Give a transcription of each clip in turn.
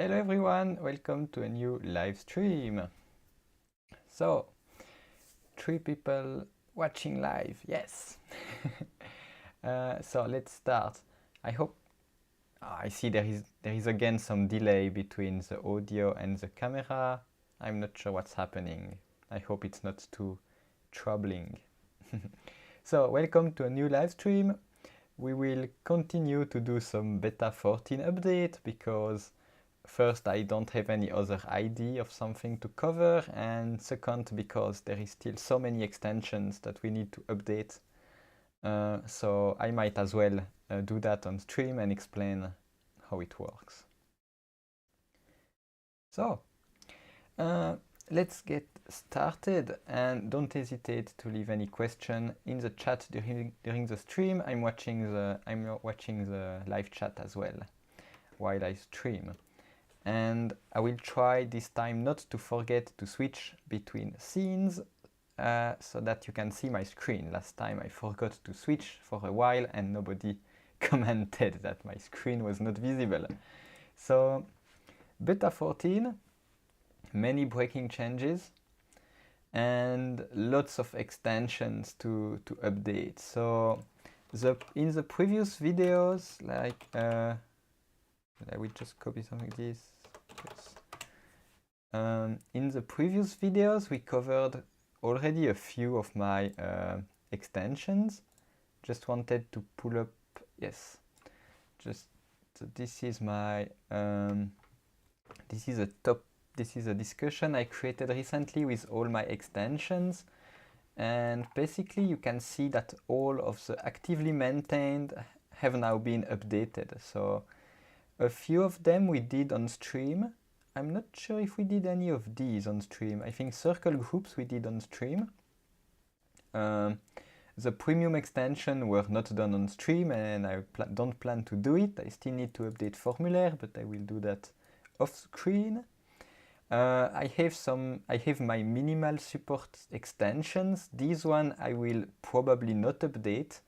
Hello everyone, welcome to a new live stream. So, 3 people watching live, yes. So let's start. I hope I see there is again some delay between the audio and the camera. I'm not sure what's happening. I hope it's not too troubling. So, welcome to a new live stream. We will continue to do some beta 14 update because first, I don't have any other idea of something to cover, and second, because there is still so many extensions that we need to update. So I might as well do that on stream and explain how it works. So, let's get started, and don't hesitate to leave any question in the chat during the stream. I'm watching the live chat as well while I stream. And I will try this time not to forget to switch between scenes so that you can see my screen. Last time I forgot to switch for a while and nobody commented that my screen was not visible. So beta 14, many breaking changes and lots of extensions to update. So in the previous videos, like I will just copy something like this. Yes. In the previous videos, we covered already a few of my extensions. Just wanted to pull up, yes. Just so this is my this is a discussion I created recently with all my extensions, and basically you can see that all of the actively maintained have now been updated. So a few of them we did on stream. I'm not sure if we did any of these on stream. I think circle groups we did on stream. The premium extension were not done on stream, and I don't plan to do it. I still need to update formulaire, but I will do that off screen. I have my minimal support extensions. These one I will probably not update.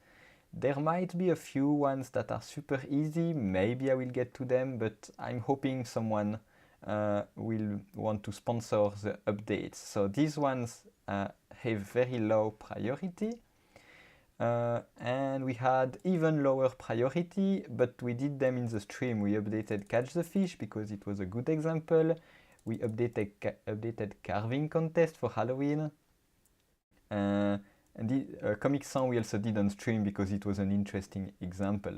There might be a few ones that are super easy, maybe I will get to them, but I'm hoping someone will want to sponsor the updates. So these ones have very low priority, and we had even lower priority, but we did them in the stream. We updated Catch the Fish because it was a good example. We updated Carving Contest for Halloween. And the Comic Sans we also did on stream because it was an interesting example.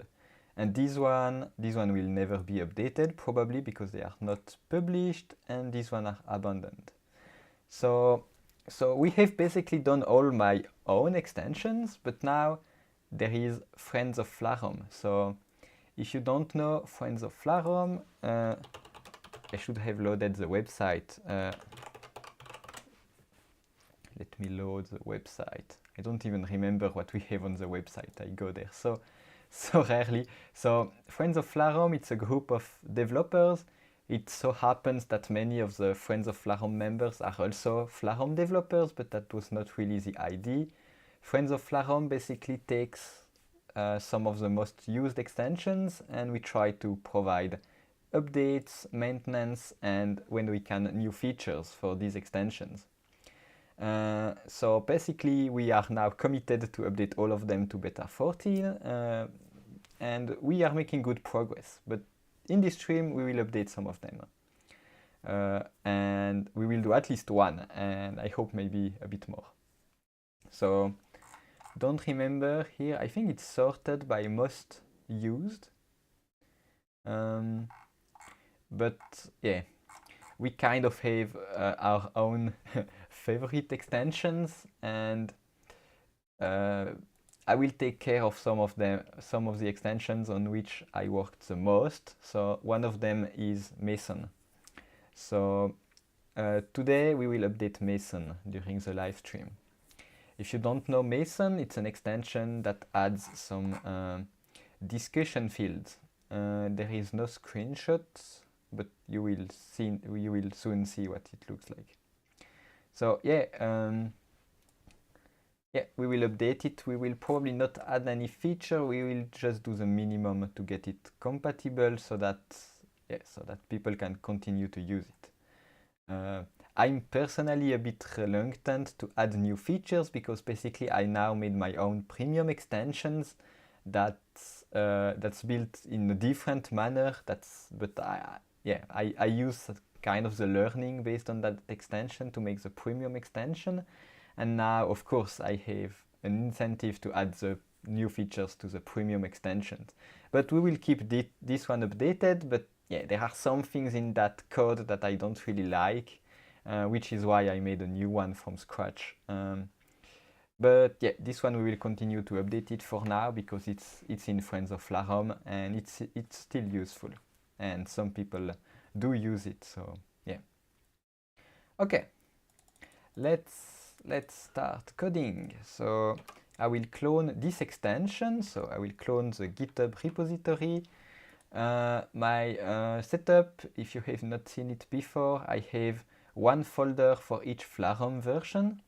And this one will never be updated, probably because they are not published, and these one are abandoned. So we have basically done all my own extensions, but now there is Friends of Flarum. So if you don't know Friends of Flarum, I should have loaded the website. Let me load the website. I don't even remember what we have on the website. I go there so rarely. So Friends of Flarum, it's a group of developers. It so happens that many of the Friends of Flarum members are also Flarum developers, but that was not really the idea. Friends of Flarum basically takes some of the most used extensions, and we try to provide updates, maintenance, and when we can, new features for these extensions. So basically we are now committed to update all of them to beta 14, and we are making good progress, but in this stream we will update some of them, and we will do at least one, and I hope maybe a bit more. So don't remember here, I think it's sorted by most used, but yeah, we kind of have our own favorite extensions, and I will take care of some of the extensions on which I worked the most. So one of them is Mason. So today we will update Mason during the live stream. If you don't know Mason, it's an extension that adds some discussion fields. There is no screenshots, but you will soon see what it looks like. So yeah, we will update it. We will probably not add any feature. We will just do the minimum to get it compatible, so that yeah, so that people can continue to use it. I'm personally a bit reluctant to add new features because basically I now made my own premium extensions that's built in a different manner. I use kind of the learning based on that extension to make the premium extension, and now of course I have an incentive to add the new features to the premium extensions. But we will keep this one updated, but yeah, there are some things in that code that I don't really like, which is why I made a new one from scratch. But yeah, this one we will continue to update it for now because it's in Friends of Flarum and it's still useful, and some people do use it. So yeah. Okay, let's start coding. So I will clone this extension. So I will clone the GitHub repository. My setup, if you have not seen it before, I have one folder for each Flarum version.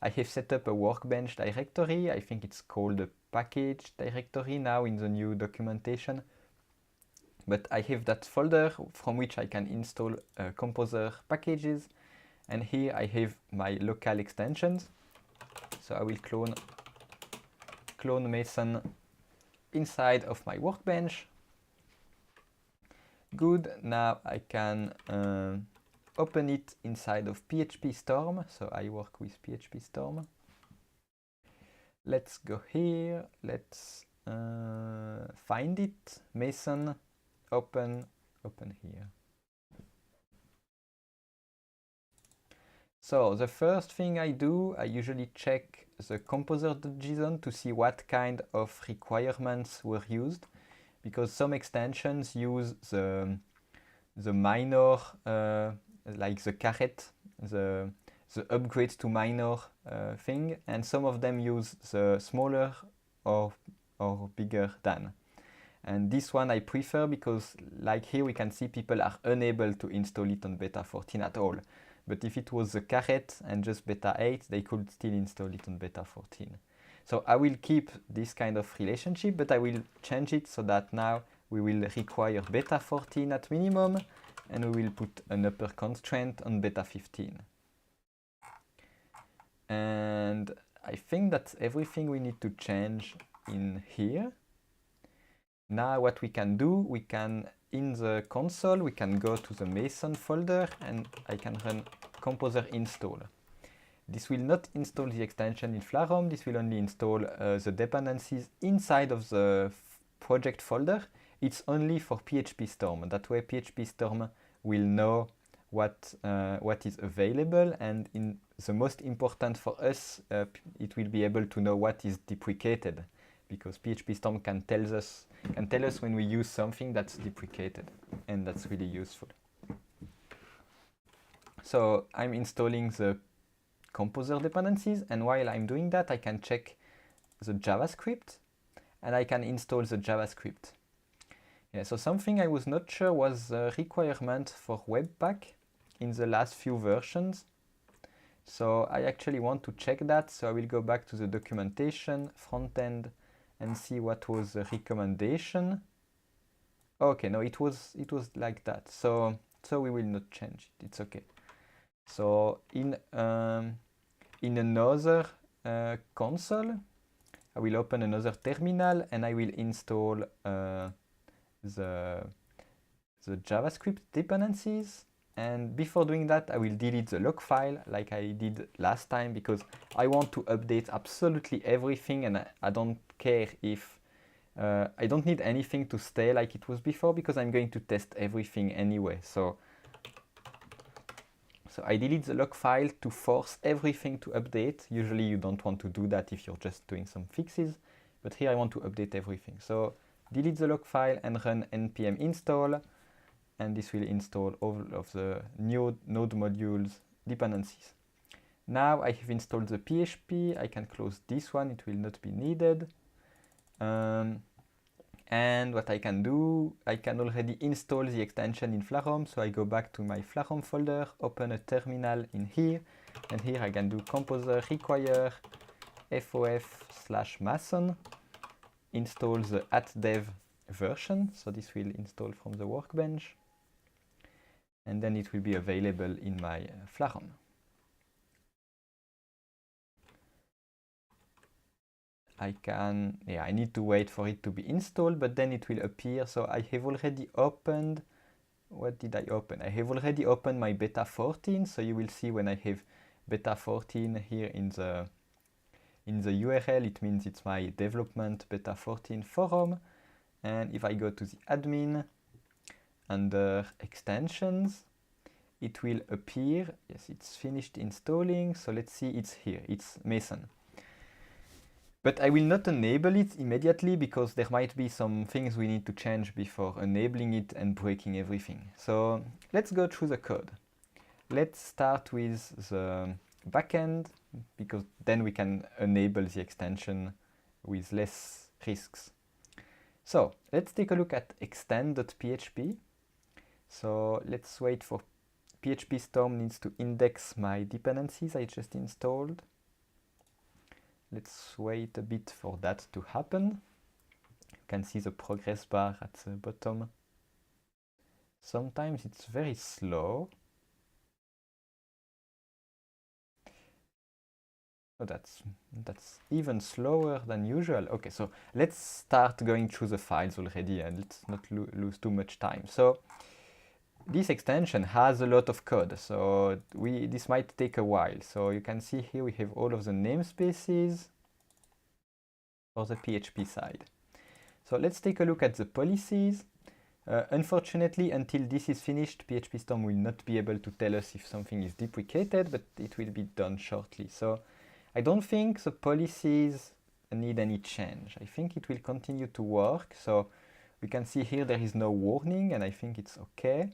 I have set up a workbench directory. I think it's called a package directory now in the new documentation. But I have that folder from which I can install Composer packages. And here I have my local extensions. So I will clone Mason inside of my workbench. Good, now I can open it inside of PHP Storm. So I work with PHP Storm. Let's go here, let's find it, Mason, open here. So the first thing I do, I usually check the composer.json to see what kind of requirements were used, because some extensions use the minor, like the caret, the upgrade to minor thing, and some of them use the smaller or bigger than. And this one I prefer because, like here, we can see people are unable to install it on beta 14 at all. But if it was the caret and just beta 8, they could still install it on beta 14. So I will keep this kind of relationship, but I will change it so that now we will require beta 14 at minimum, and we will put an upper constraint on beta 15. And I think that's everything we need to change in here. Now what we can do, we can, in the console, we can go to the Mason folder and I can run composer install. This will not install the extension in Flarum, this will only install the dependencies inside of the project folder. It's only for PHP Storm. That way PHP Storm will know what is available, and in the most important for us, it will be able to know what is deprecated, because PHP Storm can tell us when we use something that's deprecated, and that's really useful. So I'm installing the composer dependencies, and while I'm doing that, I can check the JavaScript, and I can install the JavaScript. Yeah, so something I was not sure was the requirement for Webpack in the last few versions. So I actually want to check that, so I will go back to the documentation, front end, and see what was the recommendation. Okay, no, it was like that. So we will not change it. It's okay. So in another console, I will open another terminal and I will install the JavaScript dependencies. And before doing that, I will delete the log file like I did last time, because I want to update absolutely everything, and I don't care if I don't need anything to stay like it was before, because I'm going to test everything anyway. So I delete the log file to force everything to update. Usually you don't want to do that if you're just doing some fixes, but here I want to update everything. So delete the log file and run npm install, and this will install all of the new node modules dependencies. Now I have installed the PHP, I can close this one, it will not be needed. And what I can do, I can already install the extension in Flarum, so I go back to my Flarum folder, open a terminal in here, and here I can do composer require fof/mason, install the @dev version, so this will install from the workbench. and then it will be available in my Flarum. I need to wait for it to be installed, but then it will appear. So I have already opened, what did I open? I have already opened my beta 14, so you will see when I have beta 14 here in the URL, it means it's my development beta 14 forum. And if I go to the admin, under extensions, it will appear. Yes, it's finished installing. So let's see, it's here, it's Mason. But I will not enable it immediately because there might be some things we need to change before enabling it and breaking everything. So let's go through the code. Let's start with the backend because then we can enable the extension with less risks. So let's take a look at extend.php. So let's wait for PHP Storm needs to index my dependencies I just installed. Let's wait a bit for that to happen. You can see the progress bar at the bottom. Sometimes it's very slow. Oh, that's even slower than usual. Okay, so let's start going through the files already and let's not lose too much time. So this extension has a lot of code, so this might take a while. So you can see here we have all of the namespaces for the PHP side. So let's take a look at the policies. Unfortunately, until this is finished, PHP Storm will not be able to tell us if something is deprecated, but it will be done shortly. So I don't think the policies need any change. I think it will continue to work. So we can see here there is no warning, and I think it's okay.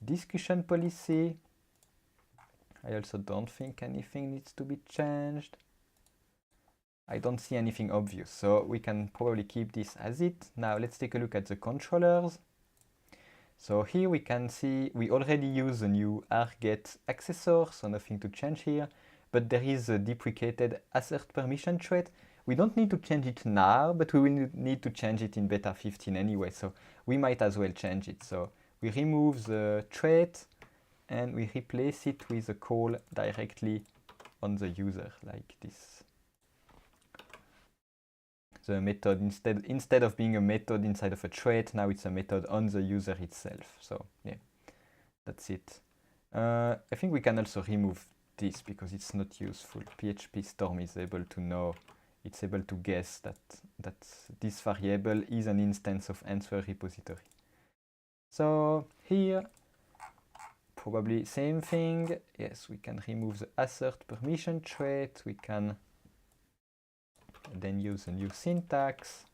Discussion policy, I also don't think anything needs to be changed. I don't see anything obvious, so we can probably keep this as it. Now let's take a look at the controllers. So here we can see we already use the new arget accessor, so nothing to change here. But there is a deprecated assert permission trait. We don't need to change it now, but we will need to change it in beta 15 anyway, so we might as well change it. So we remove the trait and we replace it with a call directly on the user, like this. The method, instead of being a method inside of a trait, now it's a method on the user itself. So yeah, that's it. I think we can also remove this because it's not useful. PHP Storm is able to know, it's able to guess that this variable is an instance of answer repository. So here, probably same thing. Yes, we can remove the assert permission trait. We can then use a new syntax.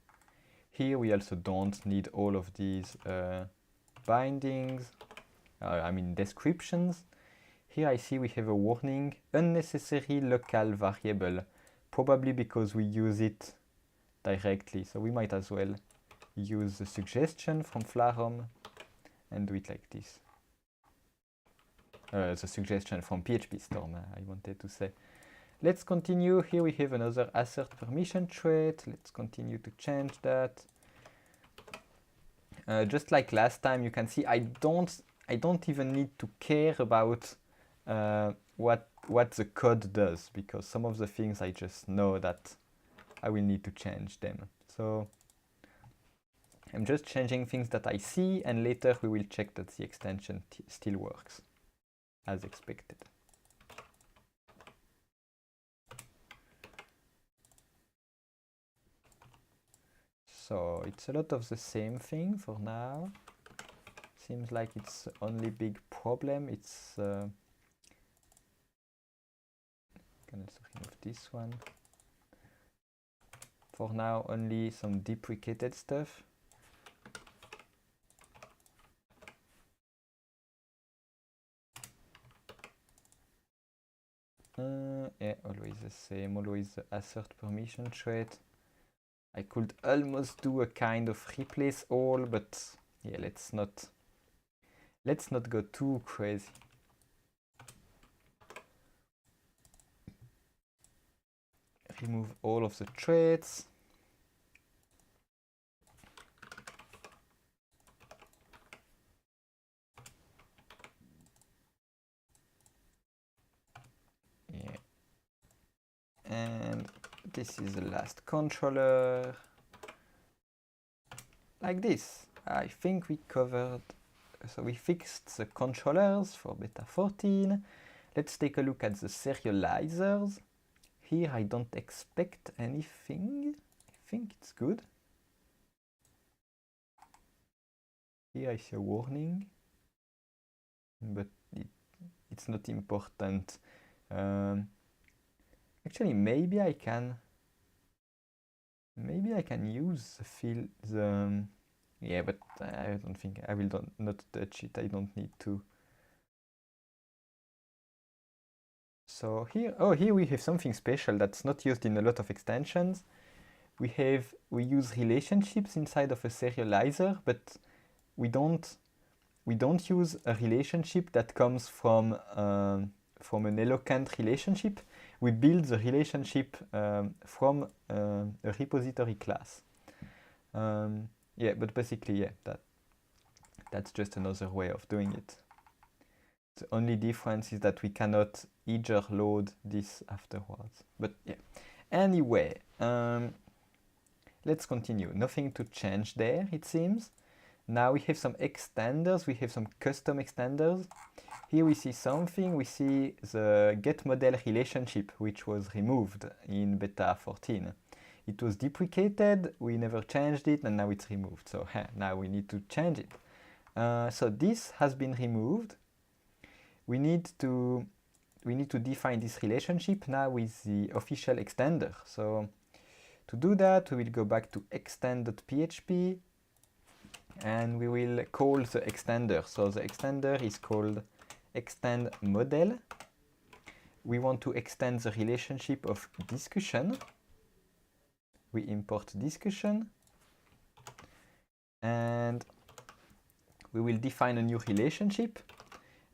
Here we also don't need all of these bindings, I mean descriptions. Here I see we have a warning, unnecessary local variable, probably because we use it directly. So we might as well use the suggestion from Flarum and do it like this. The suggestion from PHP Storm, I wanted to say. Let's continue. Here we have another assert permission trait. Let's continue to change that. Just like last time, you can see I don't even need to care about what the code does, because some of the things I just know that I will need to change them. So I'm just changing things that I see, and later we will check that the extension still works as expected. So it's a lot of the same thing for now. Seems like it's the only big problem. It's can also remove this one. For now, only some deprecated stuff. Yeah, always the same, always the assert permission trait. I could almost do a kind of replace all, but yeah, let's not go too crazy. Remove all of the traits. this is the last controller. Like this. I think we covered, so we fixed the controllers for beta 14. Let's take a look at the serializers. Here I don't expect anything. I think it's good. Here I see a warning, but it's not important. Actually, maybe I can use the yeah, but I don't think I will not touch it. I don't need to. So here, oh, here we have something special that's not used in a lot of extensions. We use relationships inside of a serializer, but we don't use a relationship that comes from an eloquent relationship. We build the relationship from a repository class. Yeah, but basically, yeah, that's just another way of doing it. The only difference is that we cannot eager load this afterwards. But yeah, anyway, let's continue. Nothing to change there, it seems. Now we have some extenders, we have some custom extenders. Here we see something, we see the getModel relationship, which was removed in beta 14. It was deprecated, we never changed it, and now it's removed. So now we need to change it. So this has been removed. We need to define this relationship now with the official extender. So to do that, we will go back to extend.php and we will call the extender. So the extender is called extend model. We want to extend the relationship of discussion. We import discussion and we will define a new relationship.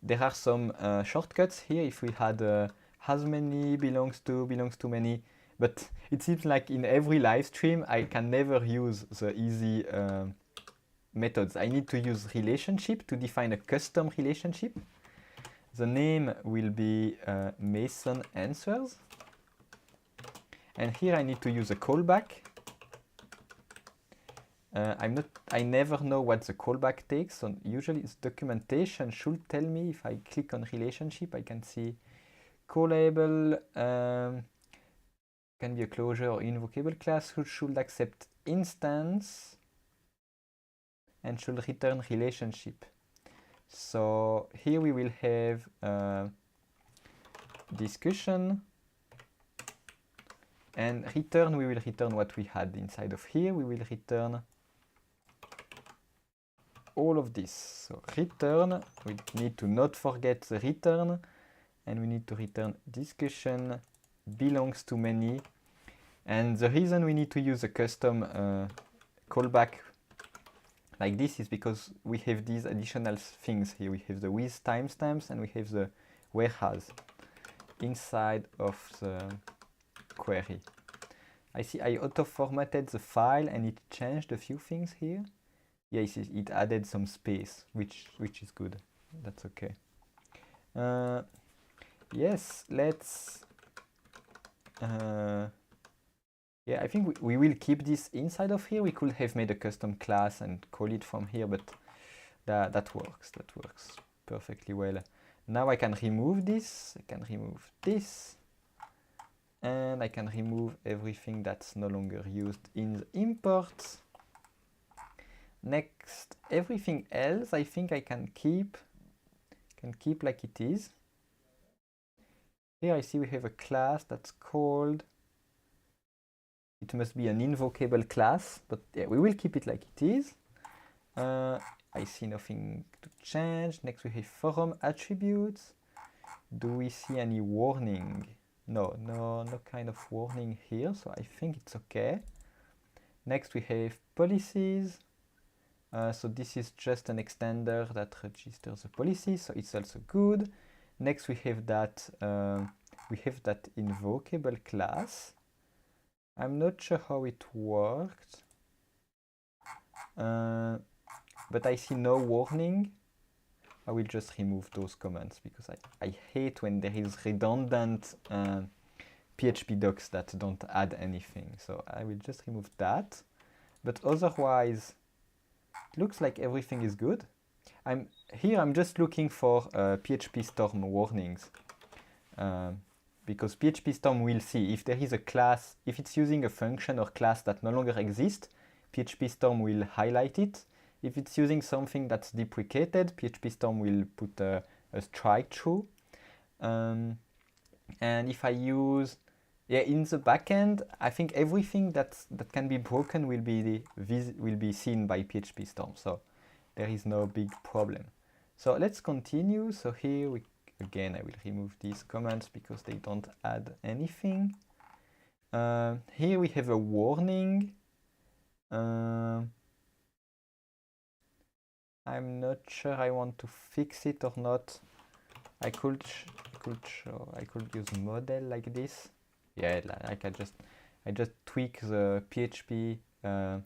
There are some shortcuts here if we had has many, belongs to many, but it seems like in every live stream I can never use the easy methods. I need to use relationship to define a custom relationship. The name will be Mason answers. And here I need to use a callback. I never know what the callback takes, so usually its documentation should tell me. If I click on relationship, I can see callable, can be a closure or invocable class, who should accept instance and should return relationship. So here we will have discussion, and return, we will return what we had inside of here. We will return all of this. So return, we need to not forget the return, and we need to return discussion belongs to many. And the reason we need to use a custom callback like this is because we have these additional things here. We have the with timestamps and we have the whereas inside of the query. I see I auto-formatted the file and it changed a few things here. Yes, it added some space, which is good. That's okay. Yes, let's... yeah, I think we will keep this inside of here. We could have made a custom class and call it from here, but that works. That works perfectly well. Now I can remove this. I can remove this. And I can remove everything that's no longer used in the imports. Next, everything else I think I can keep like it is. Here I see we have a class that's called, it must be an invocable class, but yeah, we will keep it like it is. I see nothing to change. Next we have forum attributes. Do we see any warning? No kind of warning here, so I think it's okay. Next we have policies. So this is just an extender that registers the policy, so it's also good. Next we have that invocable class. I'm not sure how it worked, but I see no warning. I will just remove those comments because I hate when there is redundant PHP docs that don't add anything. So I will just remove that. But otherwise, it looks like everything is good. I'm just looking for PHP Storm warnings. Because PHP Storm will see if there is a class, if it's using a function or class that no longer exists, PHP Storm will highlight it. If it's using something that's deprecated, PHP Storm will put a strike through. And if I use, in the backend, I think everything that can be broken will be seen by PHP Storm. So there is no big problem. So let's continue. So here again, I will remove these comments because they don't add anything. Here we have a warning. I'm not sure I want to fix it or not. I could use model like this. Yeah, like I just tweak the PHP. I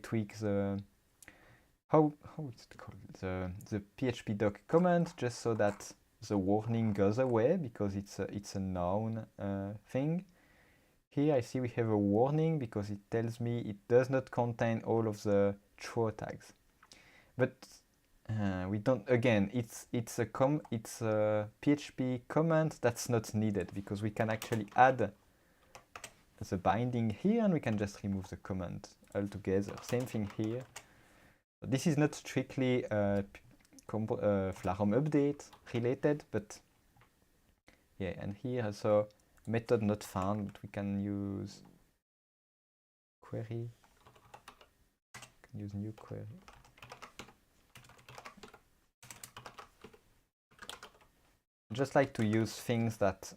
tweak the how is it called, the PHP doc comment, just so that the warning goes away because it's a known thing. Here I see we have a warning because it tells me it does not contain all of the throw tags. But we don't. Again, it's a PHP comment that's not needed because we can actually add the binding here and we can just remove the comment altogether. Same thing here. This is not strictly Flarum update related, but yeah, and here also method not found, but we can use query. We can use new query. Just like to use things that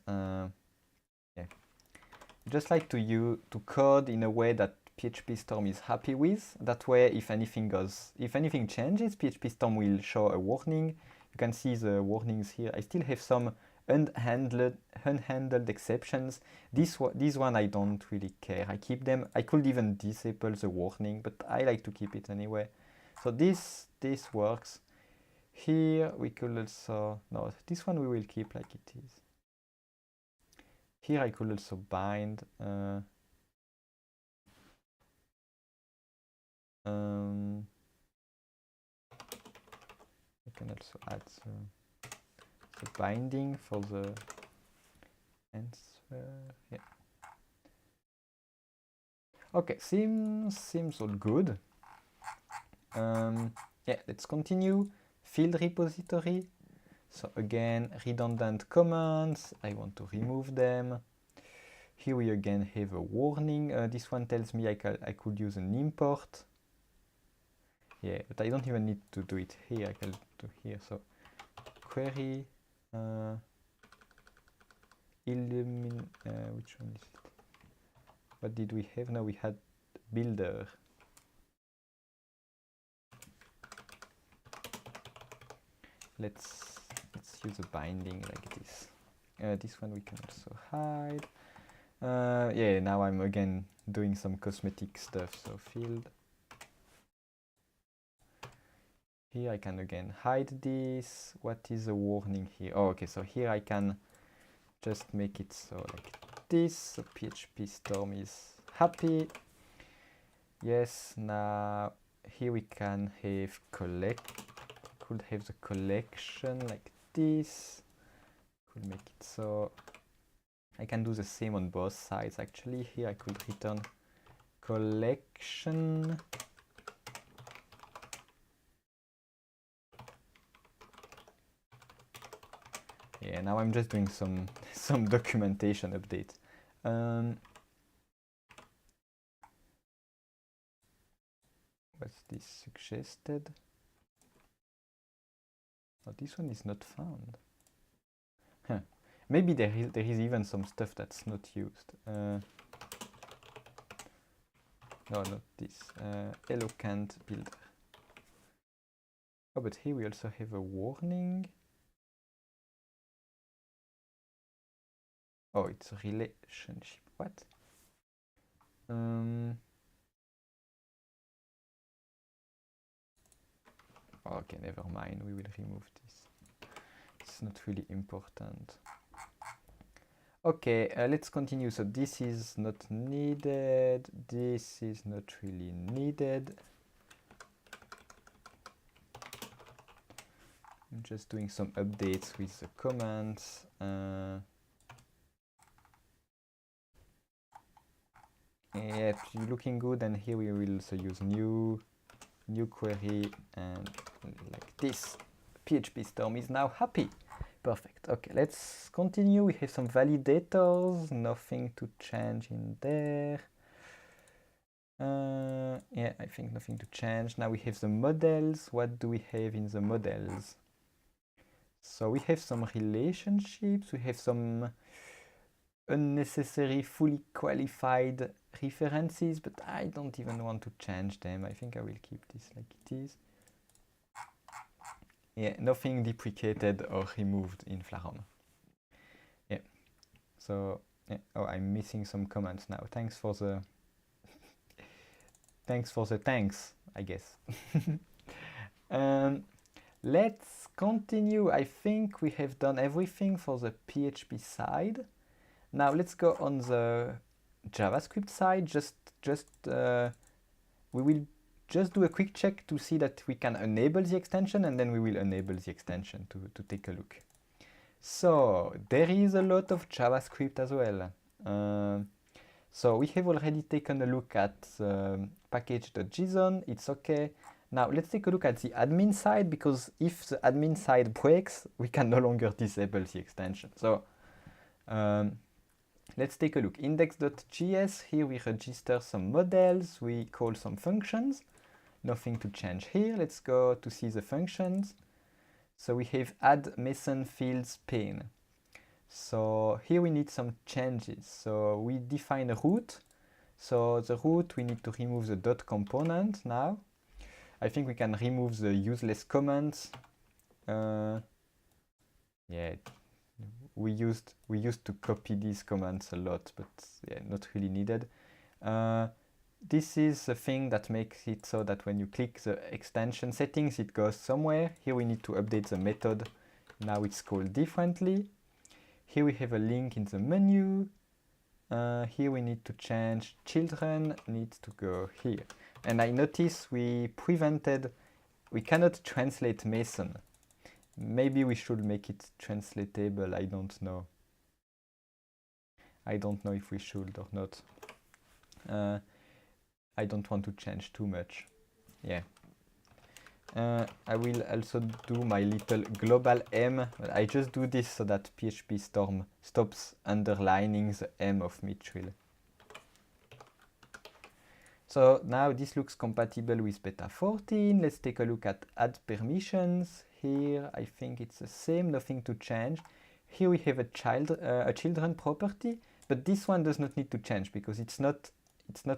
just like to code in a way that PHP Storm is happy with. That way, if anything changes, PHP Storm will show a warning. You can see the warnings here. I still have some unhandled exceptions. This one I don't really care. I keep them. I could even disable the warning, but I like to keep it anyway. So this works. Here we could also, no, this one we will keep like it is. Here I could also bind. I can also add the binding for the answer. Yeah. Okay, seems all good. Yeah, let's continue. Field repository. So again, redundant comments. I want to remove them. Here we again have a warning. This one tells me I could use an import. Yeah, but I don't even need to do it here. I can do here. So query which one is it? What did we have? Now we had builder. Let's use a binding like this. This one we can also hide. Yeah, now I'm again doing some cosmetic stuff. So field. Here I can again hide this. What is the warning here? Oh, okay, so here I can just make it so like this. So PHP Storm is happy. Yes, now here we can have could have the collection like this. Could make it so I can do the same on both sides actually. Here I could return collection. Yeah, now I'm just doing some documentation update. What's this suggested? Oh, this one is not found. Huh. Maybe there is even some stuff that's not used. No, not this. Eloquent builder. Oh, but here we also have a warning. Oh, it's a relationship. What? Okay, never mind. We will remove this. It's not really important. Okay, let's continue. So this is not needed. This is not really needed. I'm just doing some updates with the comments. Yeah, looking good. And here we will also use new query, and like this. PHP Storm is now happy. Perfect. Okay, let's continue. We have some validators. Nothing to change in there. Yeah, I think nothing to change. Now we have the models. What do we have in the models? So we have some relationships. We have some unnecessary fully qualified references, but I don't even want to change them. I think I will keep this like it is. Yeah, nothing deprecated or removed in Flarum. Yeah, so yeah. Oh, I'm missing some comments now. Thanks for the thanks, I guess. Let's continue. I think we have done everything for the PHP side. Now let's go on the JavaScript side. We will just do a quick check to see that we can enable the extension, and then we will enable the extension to take a look. So there is a lot of JavaScript as well. So we have already taken a look at package.json. It's okay. Now let's take a look at the admin side, because if the admin side breaks, we can no longer disable the extension. So let's take a look. Index.js, here we register some models, we call some functions. Nothing to change here. Let's go to see the functions. So we have add Mason fields pane. So here we need some changes. So we define a root. So the root, we need to remove the dot component now. I think we can remove the useless comments. Yeah, we used to copy these comments a lot, but yeah, not really needed. This is the thing that makes it so that when you click the extension settings, it goes somewhere. Here we need to update the method. Now it's called differently. Here we have a link in the menu. Here we need to change children, needs to go here. And I notice we cannot translate Mason. Maybe we should make it translatable, I don't know. I don't know if we should or not. I don't want to change too much. Yeah. I will also do my little global M. I just do this so that PHP Storm stops underlining the M of Mitchell. So now this looks compatible with beta 14. Let's take a look at add permissions. Here I think it's the same, nothing to change. Here we have a children property, but this one does not need to change because it's not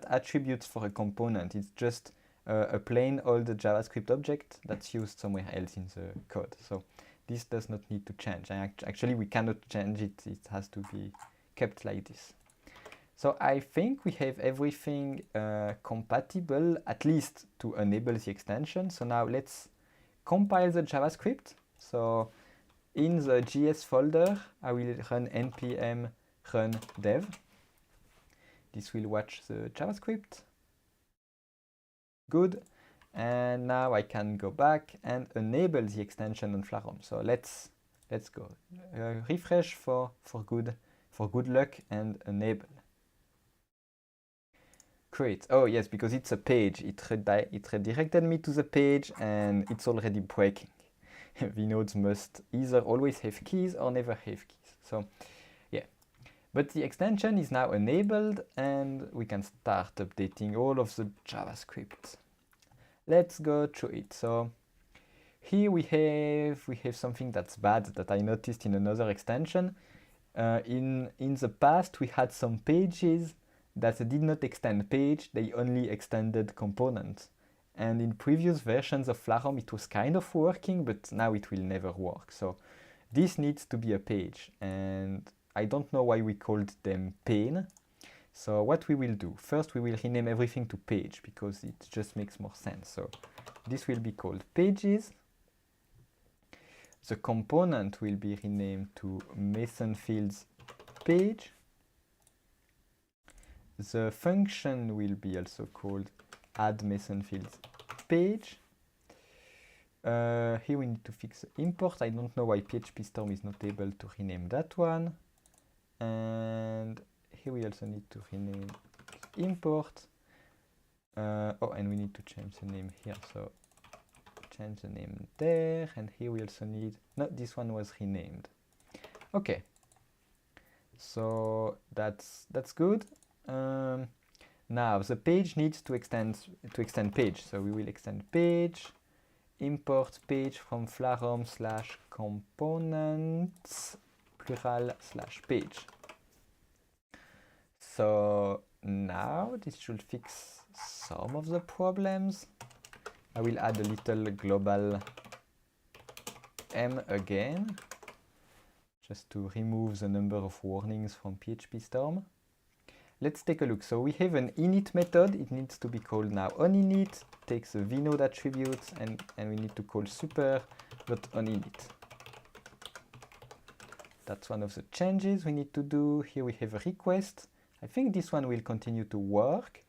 attributes for a component. It's just a plain old JavaScript object that's used somewhere else in the code. So this does not need to change. Actually, we cannot change it. It has to be kept like this. So I think we have everything compatible, at least to enable the extension. So now let's compile the JavaScript. So in the JS folder, I will run npm run dev. This will watch the JavaScript. Good. And now I can go back and enable the extension on Flarum. So let's go. Refresh for good luck and enable. Great. Oh yes, because it's a page. It redirected me to the page and it's already breaking. vNodes must either always have keys or never have keys. So yeah. But the extension is now enabled and we can start updating all of the JavaScript. Let's go through it. So here we have something that's bad that I noticed in another extension. In the past we had some pages that did not extend page, they only extended components. And in previous versions of Flarum it was kind of working, but now it will never work. So this needs to be a page, and I don't know why we called them pane. So what we will do, first we will rename everything to page because it just makes more sense. So this will be called pages. The component will be renamed to Mason fields page. The function will be also called add Mason fields page. Here we need to fix the import. I don't know why PHP Storm is not able to rename that one. And here we also need to rename import. Oh, and we need to change the name here. So change the name there. And here we also need, no, this one was renamed. Okay. So that's good. Now the page needs to extend page. So we will extend page, import page from Flarum / components plural / page. So now this should fix some of the problems. I will add a little global M again, just to remove the number of warnings from PHP Storm. Let's take a look. So we have an init method. It needs to be called now onInit, takes the vnode attributes, and we need to call super.onInit. That's one of the changes we need to do. Here we have a request. I think this one will continue to work.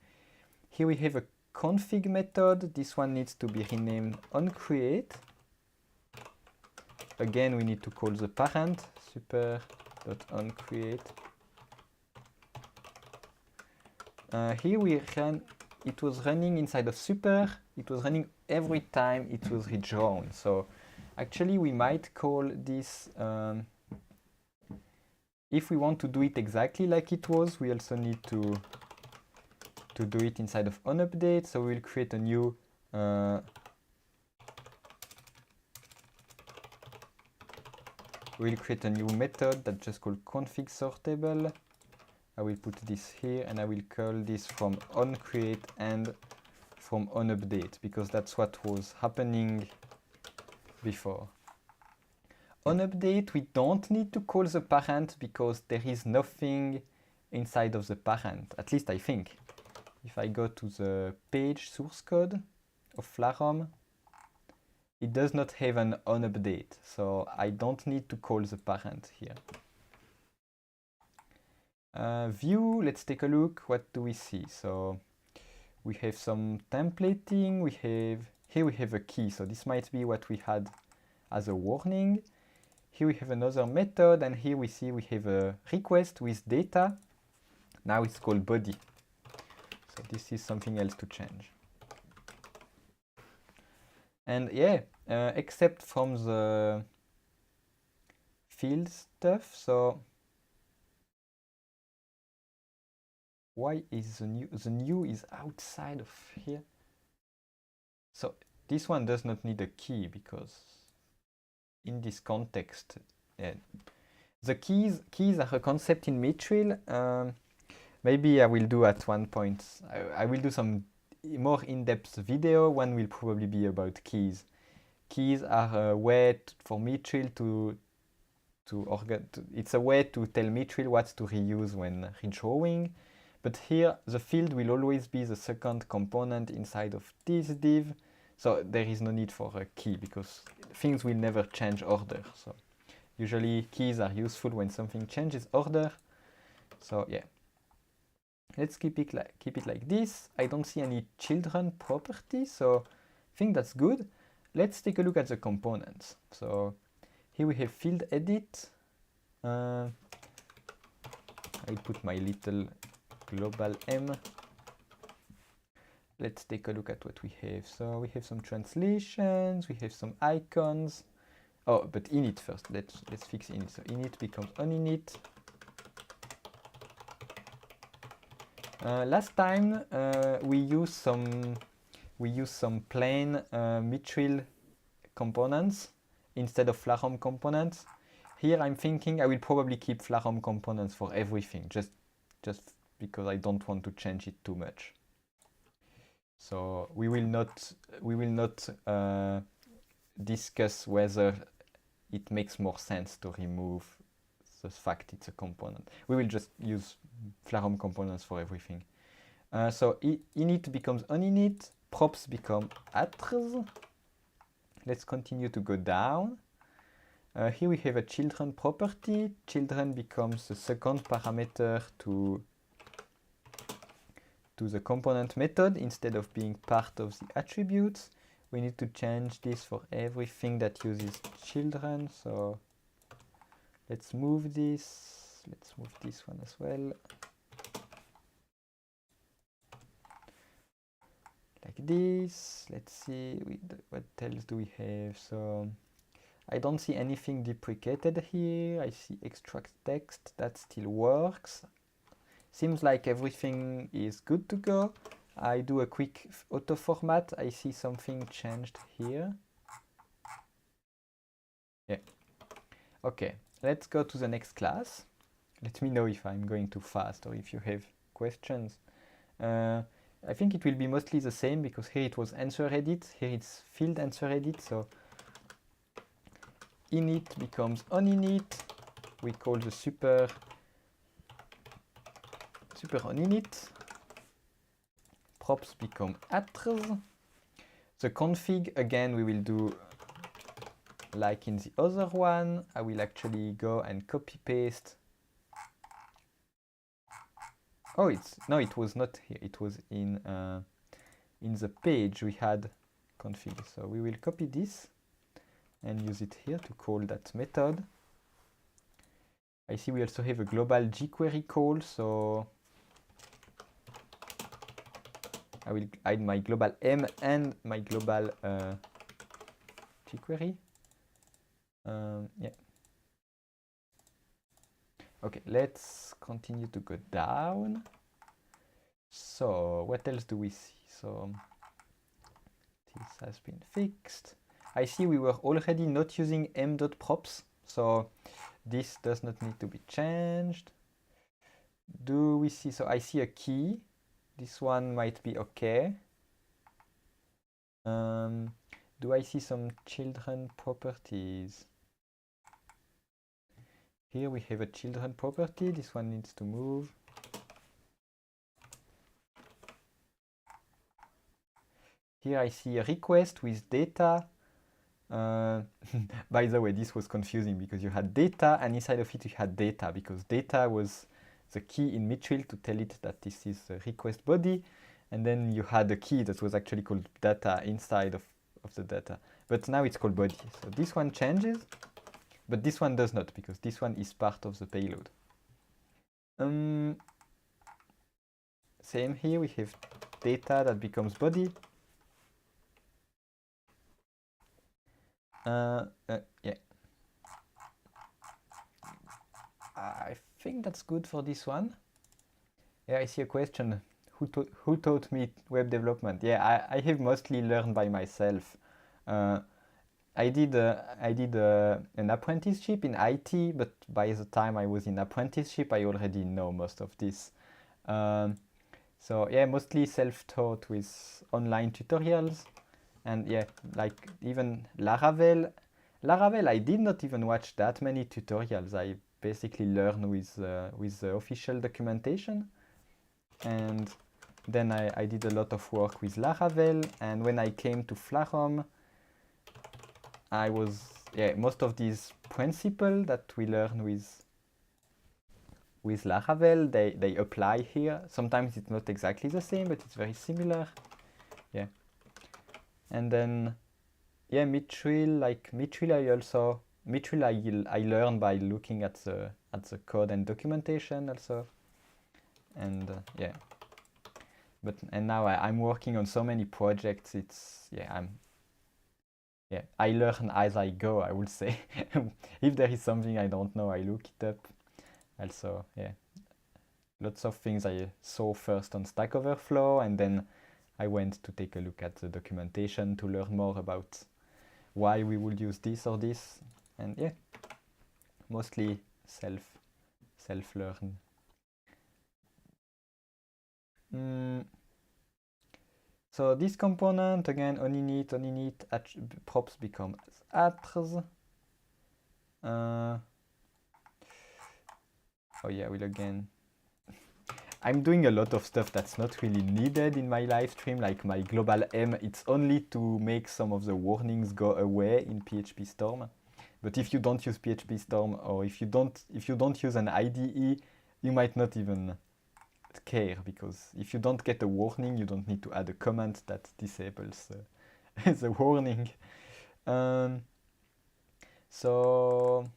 Here we have a config method. This one needs to be renamed onCreate. Again, we need to call the parent super.onCreate. Here we ran, it was running inside of super. It was running every time it was redrawn. So actually we might call this, if we want to do it exactly like it was, we also need to do it inside of onUpdate. So we'll create a new method that's just called config sortable. I will put this here and I will call this from onCreate and from onUpdate, because that's what was happening before. OnUpdate, we don't need to call the parent because there is nothing inside of the parent, at least I think. If I go to the page source code of Flarum, it does not have an onUpdate, so I don't need to call the parent here. View, let's take a look. What do we see? So we have some templating. Here we have a key, so this might be what we had as a warning. Here we have another method, and here we see we have a request with data. Now it's called body. So this is something else to change. And yeah, except from the field stuff, so why is the new is outside of here? So this one does not need a key because in this context, the keys are a concept in Mitril. Maybe I will do at one point, I will do some more in-depth video. One will probably be about keys. Keys are a way for Mitril it's a way to tell Mitril what to reuse when redrawing. But here, the field will always be the second component inside of this div. So there is no need for a key because things will never change order. So usually keys are useful when something changes order. So yeah, let's keep it like this. I don't see any children property, so I think that's good. Let's take a look at the components. So here we have field edit. I'll put my little global M. Let's take a look at what we have. So we have some translations, we have some icons. Oh, but init first. Let's fix init. So init becomes onInit. Last time we used some plain Mitril components instead of Flarum components. Here I'm thinking I will probably keep Flarum components for everything, just because I don't want to change it too much. So we will not discuss whether it makes more sense to remove the fact it's a component. We will just use Flarum components for everything. So init becomes onInit, props become attrs. Let's continue to go down. Here we have a children property. Children becomes the second parameter to the component method instead of being part of the attributes. We need to change this for everything that uses children. So let's move this. Let's move this one as well. Like this. Let's see, what else do we have? So I don't see anything deprecated here. I see extract text, that still works. Seems like everything is good to go. I do a quick auto format. I see something changed here. Yeah. Okay, let's go to the next class. Let me know if I'm going too fast or if you have questions. I think it will be mostly the same because here it was answer edit, here it's field answer edit. So init becomes on init. We call the super on init. Props become attrs. The config, again, we will do like in the other one. I will actually go and copy paste. Oh, no, it was not here. It was in the page we had config. So we will copy this and use it here to call that method. I see we also have a global jQuery call, so I will hide my global M and my global jQuery. Yeah. Okay, let's continue to go down. So what else do we see? So this has been fixed. I see we were already not using m.props, so this does not need to be changed. Do we see? So I see a key. This one might be okay. Do I see some children properties? Here we have a children property. This one needs to move. Here I see a request with data. By the way, this was confusing because you had data and inside of it you had data, because data was the key in Mitchell to tell it that this is a request body, and then you had a key that was actually called data inside of the data. But now it's called body. So this one changes, but this one does not, because this one is part of the payload. Same here, we have data that becomes body. Yeah. I think that's good for this one. Yeah, I see a question. Who taught me web development? Yeah, I have mostly learned by myself. I did an apprenticeship in IT, but by the time I was in apprenticeship, I already know most of this. So yeah, mostly self-taught with online tutorials. And yeah, like even Laravel, I did not even watch that many tutorials. I basically learn with the official documentation. And then I did a lot of work with Laravel. And when I came to Flarum, I was, yeah, most of these principles that we learn with Laravel, they apply here. Sometimes it's not exactly the same, but it's very similar. Yeah. And then, yeah, Mitchell, I learned by looking at the code and documentation also. And yeah, and now I'm working on so many projects. It's, yeah, I learn as I go, I would say. If there is something I don't know, I look it up. Also, yeah, lots of things I saw first on Stack Overflow, and then I went to take a look at the documentation to learn more about why we would use this or this. And yeah, mostly self-learn. So this component, again, on init, props become attrs. Oh yeah, we'll again. I'm doing a lot of stuff that's not really needed in my live stream, like my global M. It's only to make some of the warnings go away in PHP Storm. But if you don't use PHP Storm, or if you don't use an IDE, you might not even care, because if you don't get a warning, you don't need to add a command that disables the warning. So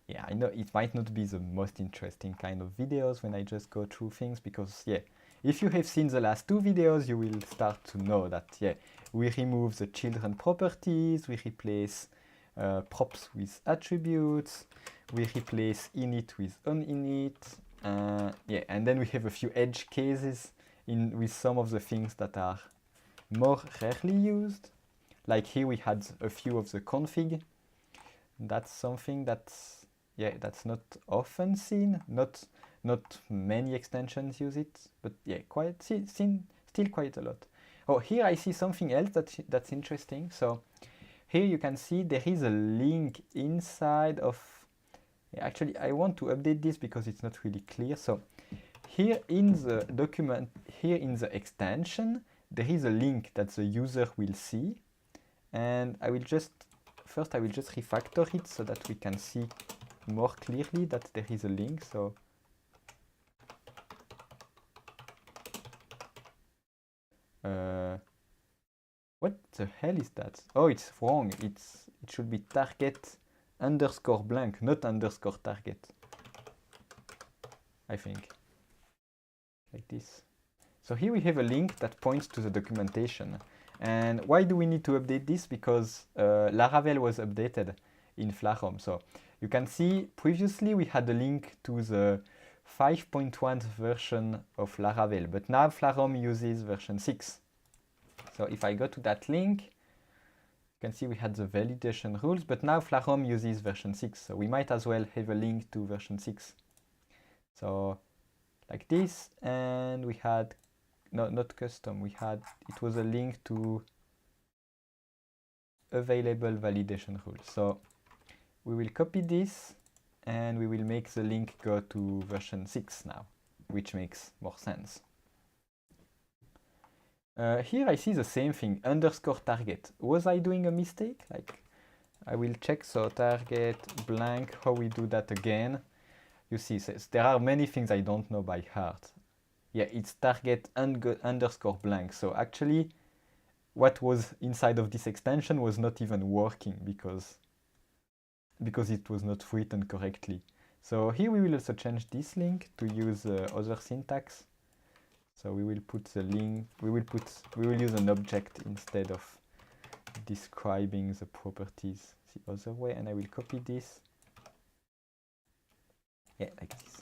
yeah, I know it might not be the most interesting kind of videos when I just go through things, because yeah, if you have seen the last two videos, you will start to know that yeah, we remove the children properties, we replace props with attributes, we replace init with uninit, yeah, and then we have a few edge cases with some of the things that are more rarely used. Like here we had a few of the config. That's something that's not often seen. Not many extensions use it, but yeah, still quite a lot. Oh, here I see something else that's interesting. So here you can see there is a link inside of. Yeah, actually, I want to update this because it's not really clear. So here in the document, here in the extension, there is a link that the user will see, and I will just refactor it so that we can see more clearly that there is a link. So what the hell is that? Oh, it's wrong. It should be target underscore blank, not underscore target. I think. Like this. So here we have a link that points to the documentation. And why do we need to update this? Because Laravel was updated in Flarum. So you can see previously we had a link to the 5.1 version of Laravel, but now Flarum uses version 6. So if I go to that link, you can see we had the validation rules, but now Flarum uses version 6. So we might as well have a link to version 6. So like this, and we had, no, not custom, it was a link to available validation rules. So we will copy this and we will make the link go to version 6 now, which makes more sense. Here I see the same thing, underscore target. Was I doing a mistake? Like, I will check, so target blank, how we do that again. You see, there are many things I don't know by heart. Yeah, it's target underscore blank. So actually, what was inside of this extension was not even working because it was not written correctly. So here we will also change this link to use other syntax. So we will put the link, we will use an object instead of describing the properties the other way, and I will copy this. Yeah, like this.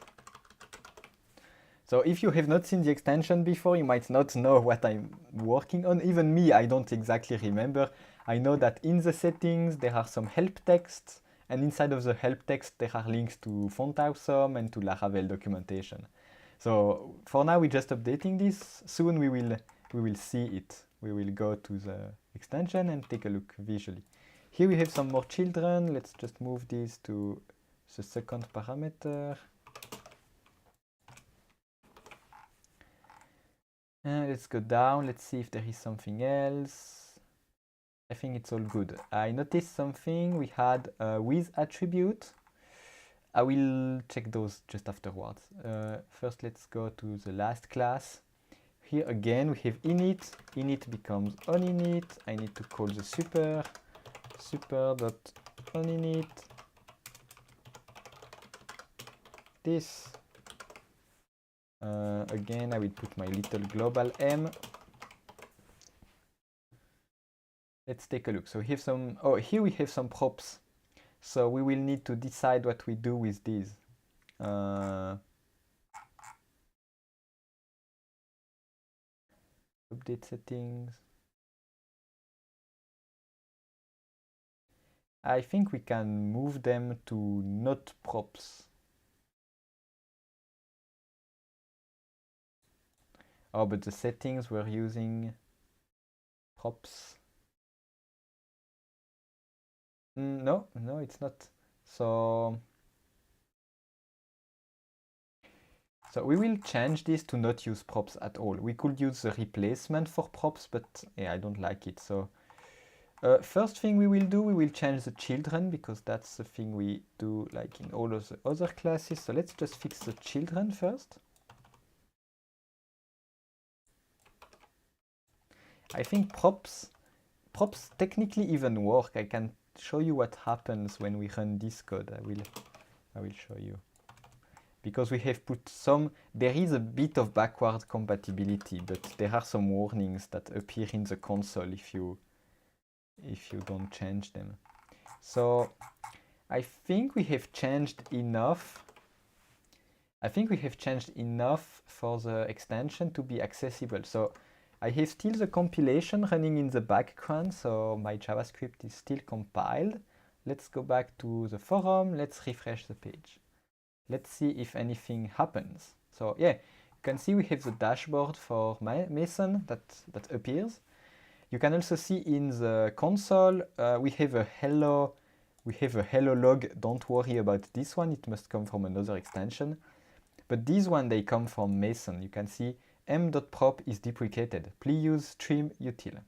So if you have not seen the extension before, you might not know what I'm working on. Even me, I don't exactly remember. I know that in the settings, there are some help texts, and inside of the help text, there are links to Font Awesome and to Laravel documentation. So for now, we're just updating this. Soon we will see it. We will go to the extension and take a look visually. Here we have some more children. Let's just move this to the second parameter. Let's go down. Let's see if there is something else. I think it's all good. I noticed something. We had with attribute. I will check those just afterwards. First, let's go to the last class. Here again, we have init. Init becomes uninit. I need to call the super.uninit. This. Again, I will put my little global m. Let's take a look. So here we have some props. So we will need to decide what we do with these. Update settings. I think we can move them to not props. Oh, but the settings we're using props. No, it's not. So we will change this to not use props at all. We could use the replacement for props, but yeah, I don't like it. So First thing we will do, we will change the children because that's the thing we do like in all of the other classes. So let's just fix the children first. I think props technically even work. I can show you what happens when we run this code. I will show you. Because we have put some, there is a bit of backward compatibility, but there are some warnings that appear in the console if you don't change them. So I think we have changed enough. I think we have changed enough for the extension to be accessible. So I have still the compilation running in the background, so my JavaScript is still compiled. Let's go back to the forum. Let's refresh the page. Let's see if anything happens. So yeah, you can see we have the dashboard for Mason that appears. You can also see in the console we have a hello log. Don't worry about this one, it must come from another extension. But these one, they come from Mason. You can see m.prop is deprecated. Please use stream util.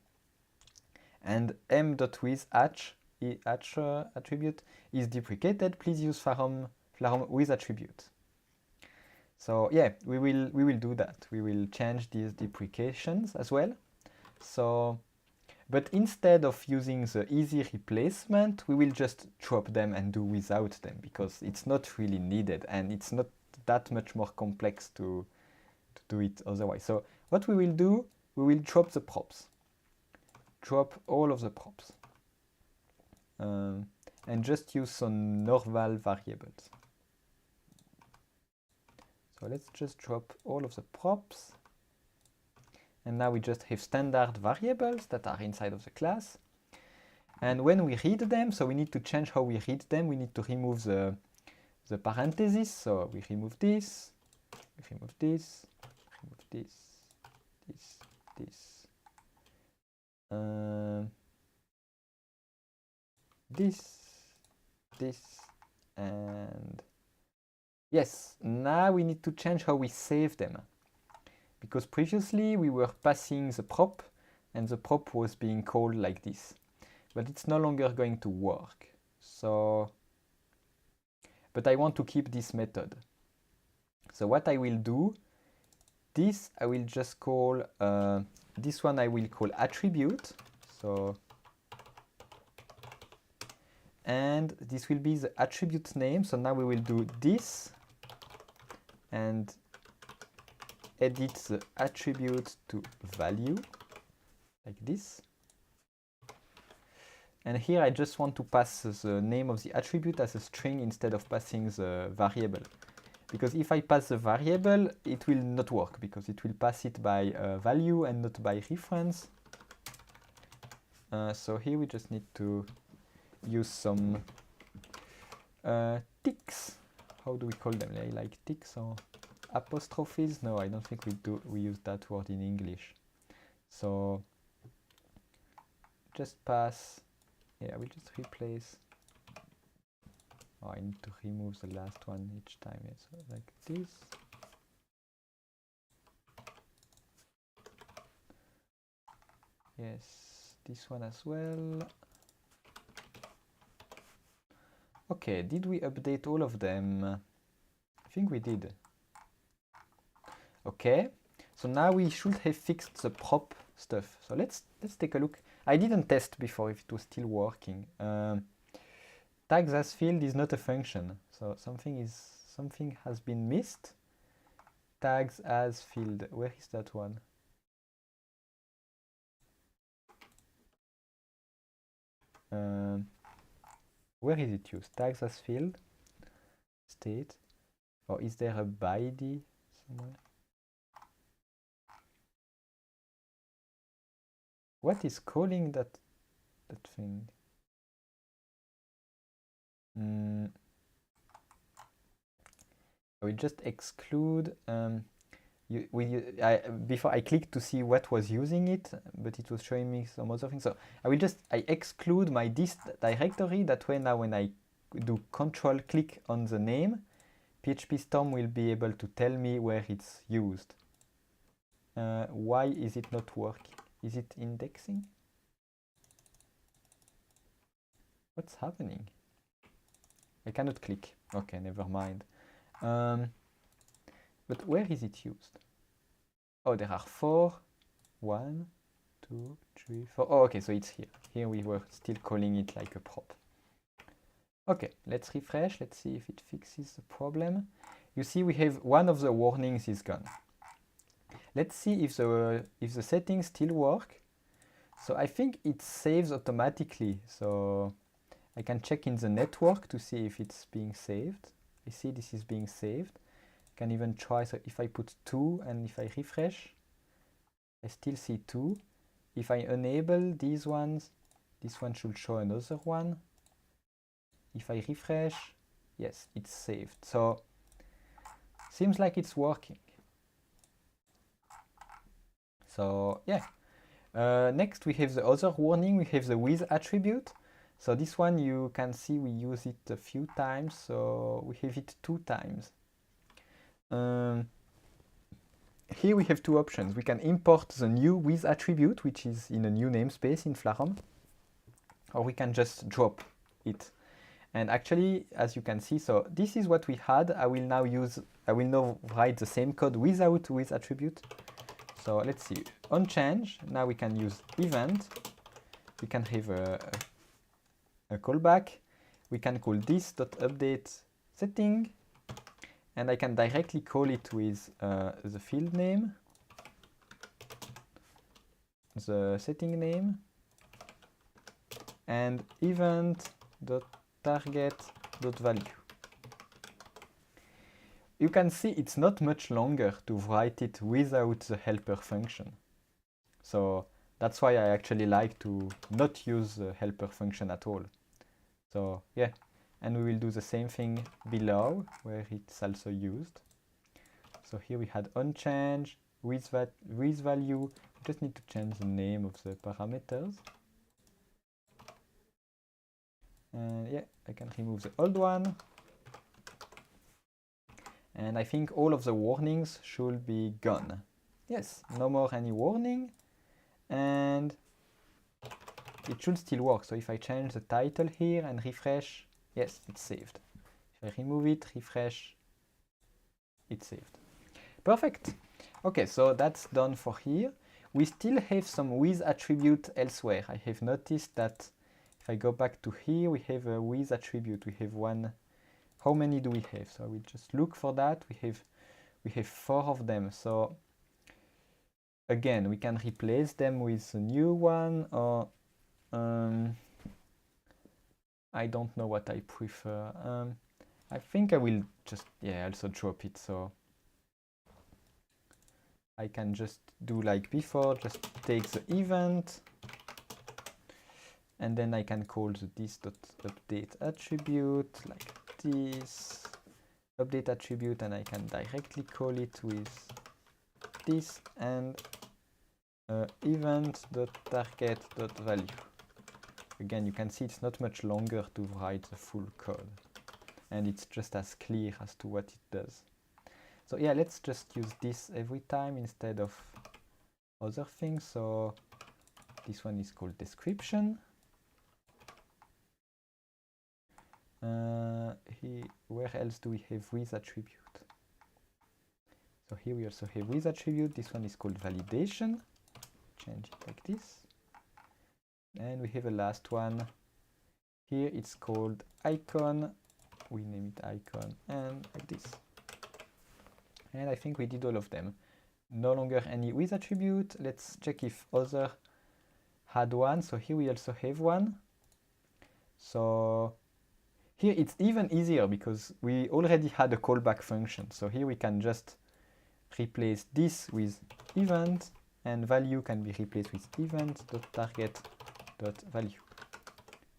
And m.with hatch attribute is deprecated. Please use Flarum with attribute. So yeah, we will do that. We will change these deprecations as well. So, but instead of using the easy replacement, we will just drop them and do without them because it's not really needed and it's not that much more complex to do it otherwise. So what we will do, we will drop the props. Drop all of the props. And just use some normal variables. So let's just drop all of the props. And now we just have standard variables that are inside of the class. And when we read them, so we need to change how we read them. We need to remove the parentheses. So we remove this, we remove this, remove this, this, and yes, now we need to change how we save them. Because previously we were passing the prop and the prop was being called like this. But it's no longer going to work. So, but I want to keep this method. So what I will do, this I will just call, this one I will call attribute. So, and this will be the attribute name. So now we will do this and edit the attribute to value, like this. And here I just want to pass the name of the attribute as a string instead of passing the variable. Because if I pass the variable, it will not work because it will pass it by value and not by reference. So here we just need to use some ticks. How do we call them? Like ticks or apostrophes? No, I don't think we use that word in English. So just pass. Yeah, we just replace. Oh, I need to remove the last one each time. Yeah, so like this. Yes, this one as well. Okay, did we update all of them? I think we did. Okay, so now we should have fixed the prop stuff. So let's take a look. I didn't test before if it was still working. Tags as field is not a function, so something has been missed. Tags as field, where is that one? Where is it used? Tags as field, state, or is there a BID somewhere? What is calling that thing? We just exclude. Before I clicked to see what was using it, but it was showing me some other things. So I exclude my dist directory. That way now when I do control click on the name, PHP Storm will be able to tell me where it's used. Why is it not working? Is it indexing? What's happening? I cannot click. Okay, never mind. But where is it used? Oh, there are 4. 1, 2, 3, 4. Oh, okay, so it's here. Here we were still calling it like a prop. Okay, let's refresh. Let's see if it fixes the problem. You see we have one of the warnings is gone. Let's see if the settings still work. So I think it saves automatically. So I can check in the network to see if it's being saved. I see this is being saved. I can even try, so if I put 2 and if I refresh, I still see 2. If I enable these ones, this one should show another one. If I refresh, yes, it's saved. So seems like it's working. So yeah. Next we have the other warning. We have the with attribute. So this one you can see we use it a few times. So we have it 2 times. Here we have 2 options. We can import the new with attribute, which is in a new namespace in Flarum, or we can just drop it. And actually, as you can see, so this is what we had. I will now write the same code without with attribute. So let's see, on change, now we can use event. We can have a callback. We can call this.update setting. And I can directly call it with the field name, the setting name, and event.target.value. You can see it's not much longer to write it without the helper function. So that's why I actually like to not use the helper function at all. So yeah. And we will do the same thing below, where it's also used. So here we had onChange, with value. We just need to change the name of the parameters. And yeah, I can remove the old one. And I think all of the warnings should be gone. Yes, no more any warning. And it should still work. So if I change the title here and refresh, yes, it's saved. If I remove it, refresh, it's saved. Perfect. Okay, so that's done for here. We still have some with attribute elsewhere. I have noticed that if I go back to here, we have a with attribute. We have one. How many do we have? So I will just look for that. We have 4 of them. So again, we can replace them with a new one, or I don't know what I prefer. I think I will just, also drop it. So I can just do like before, just take the event, and then I can call the this.update attribute like this, update attribute, and I can directly call it with this and event.target.value. Again, you can see it's not much longer to write the full code, and it's just as clear as to what it does. So yeah, let's just use this every time instead of other things. So this one is called description. Where else do we have with attribute? So here we also have with attribute. This one is called validation. Change it like this. And we have a last one. Here it's called icon. We name it icon and like this. And I think we did all of them. No longer any with attribute. Let's check if other had one. So here we also have one. So here it's even easier because we already had a callback function. So here we can just replace this with event, and value can be replaced with event.target.value.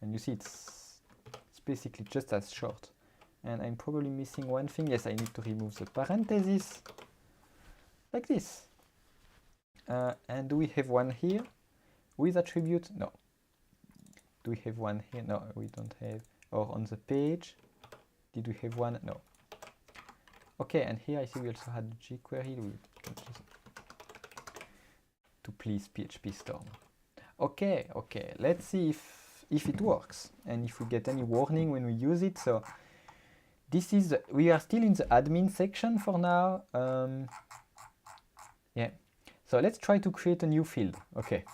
And you see it's basically just as short. And I'm probably missing one thing. Yes, I need to remove the parentheses like this. And do we have one here with attribute? No. Do we have one here? No, we don't have. Or on the page, did we have one? No. Okay, and here I see we also had jQuery. We can just to please PHP Storm. Okay, let's see if it works and if we get any warning when we use it. So this is, we are still in the admin section for now. Yeah, so let's try to create a new field. Okay,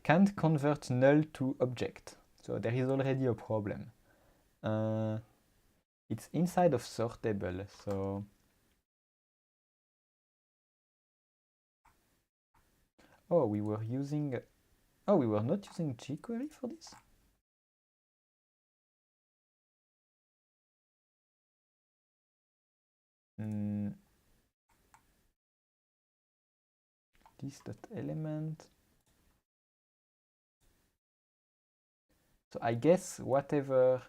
can't convert null to object. So there is already a problem. It's inside of sortable, so oh, we were using, oh, we were not using jQuery for this? This dot element. So I guess whatever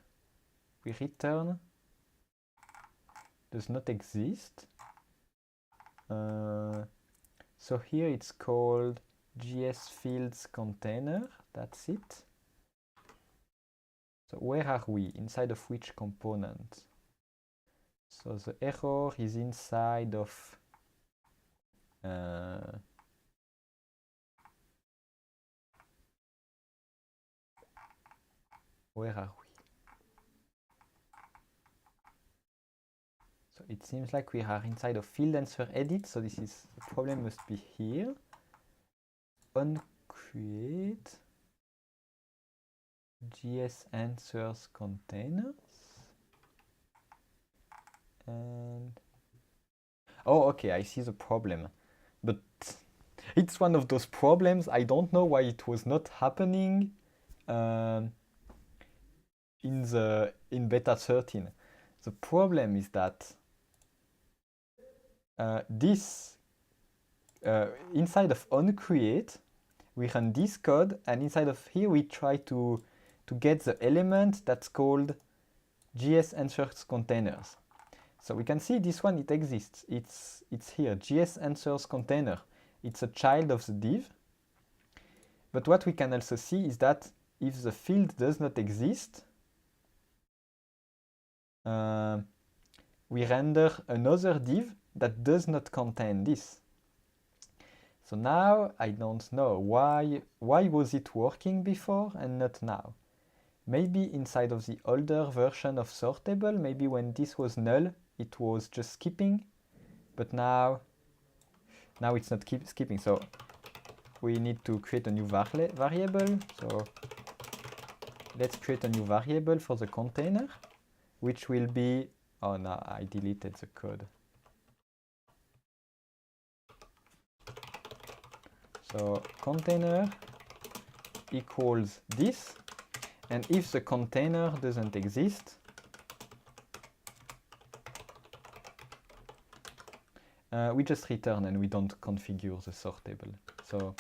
we return does not exist. So here it's called GS fields container. That's it. So where are we? Inside of which component? So the error is inside of where are we? So it seems like we are inside of field answer edit. So this is, the problem must be here. On create GS answers containers. And oh, okay, I see the problem. But it's one of those problems. I don't know why it was not happening in beta 13. The problem is that this inside of onCreate, we run this code, and inside of here we try to get the element that's called GS answers containers. So we can see this one, it exists. It's here, GS answers container. It's a child of the div. But what we can also see is that if the field does not exist, we render another div that does not contain this. So now I don't know why was it working before and not now. Maybe inside of the older version of sortable, maybe when this was null, it was just skipping, but now it's not skipping. So we need to create a new variable. So let's create a new variable for the container, which will be, oh no, I deleted the code. So container equals this, and if the container doesn't exist, we just return and we don't configure the sortable. So,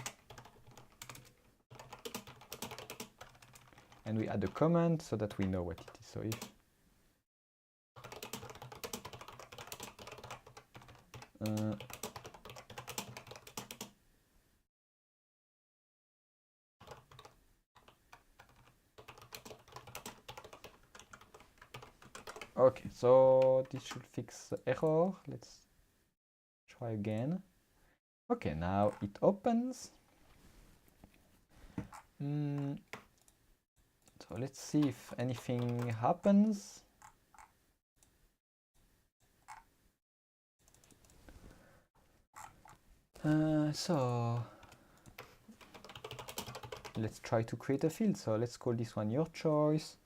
and we add a comment so that we know what it is. So if okay, so this should fix the error. Let's try again. Okay, now it opens. So let's see if anything happens. So let's try to create a field. So let's call this one your choice.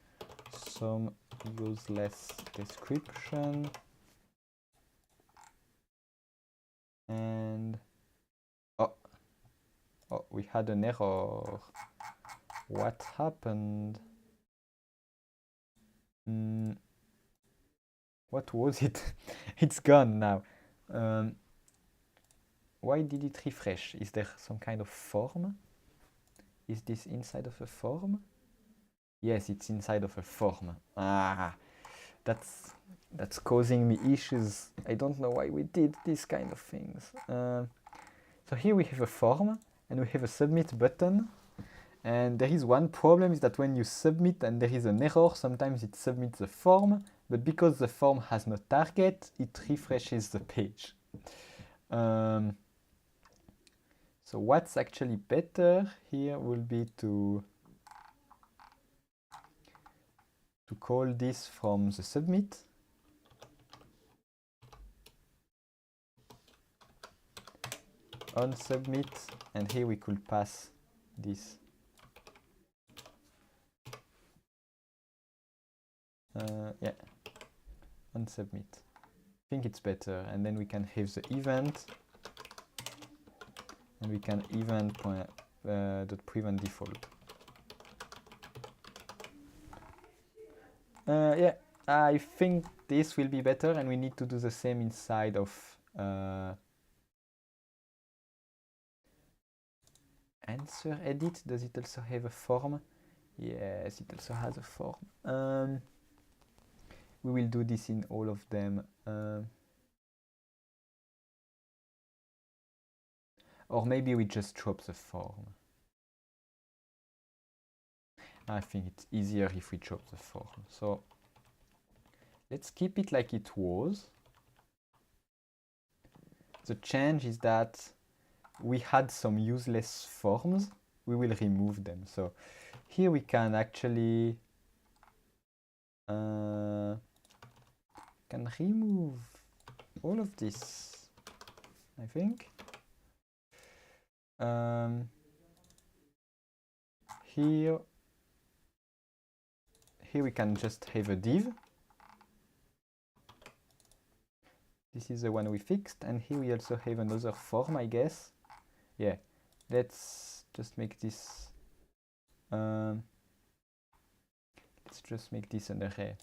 Some useless description. And oh, we had an error. What happened? What was it? It's gone now. Why did it refresh? Is there some kind of form? Is this inside of a form? Yes, it's inside of a form. Ah, that's causing me issues. I don't know why we did these kind of things. So here we have a form and we have a submit button. And there is one problem, is that when you submit and there is an error, sometimes it submits the form, but because the form has no target, it refreshes the page. So what's actually better here will be to to call this from the submit. On submit, and here we could pass this. Yeah, on submit. I think it's better, and then we can have the event, and we can event dot prevent default. Yeah, I think this will be better, and we need to do the same inside of answer edit. Does it also have a form? Yes, it also has a form. We will do this in all of them. Or maybe we just drop the form. I think it's easier if we drop the form. So let's keep it like it was. The change is that we had some useless forms. We will remove them. So here we can actually can remove all of this, I think. Here we can just have a div. This is the one we fixed, and here we also have another form, I guess. Yeah, let's just make this let's just make this an array.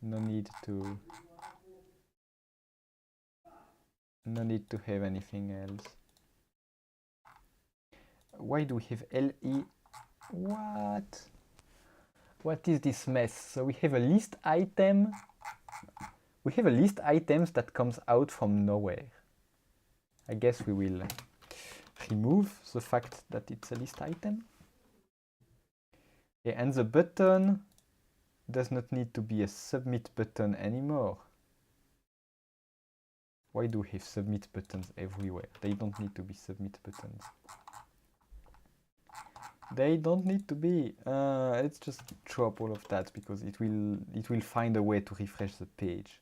No need to have anything else. Why do we have LE? What is this mess? So we have a list item. We have a list items that comes out from nowhere. I guess we will remove the fact that it's a list item. Yeah, and the button does not need to be a submit button anymore. Why do we have submit buttons everywhere? They don't need to be submit buttons. They don't need to be. Let's just drop all of that because it will find a way to refresh the page.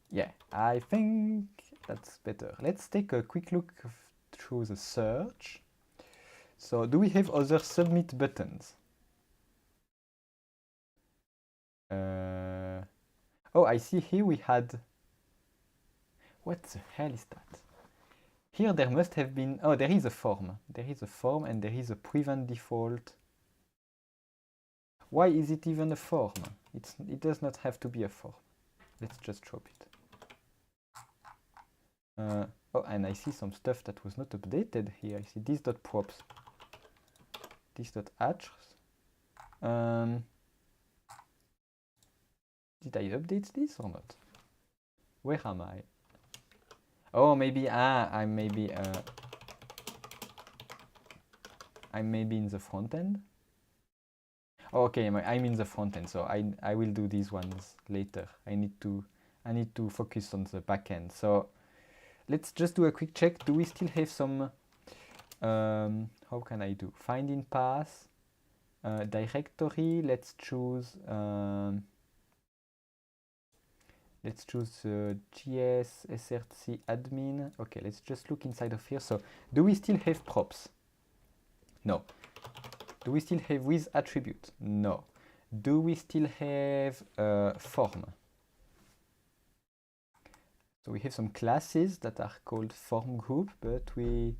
Yeah, I think that's better. Let's take a quick look through the search. So do we have other submit buttons? Oh, I see here we had... What the hell is that? Here there must have been... Oh, there is a form. There is a form and there is a prevent default. Why is it even a form? It does not have to be a form. Let's just drop it. Oh, and I see some stuff that was not updated here. I see this.props, this.attributes. Did I update this or not? Where am I? Oh, maybe I'm maybe in the front end. Oh, okay, I'm in the front end, so I will do these ones later. I need to focus on the back end. So let's just do a quick check. Do we still have some how can I do? Find in path, directory. Let's choose GS src admin. Okay, let's just look inside of here. So do we still have props? No. Do we still have with attribute? No. Do we still have form? So we have some classes that are called form group, but we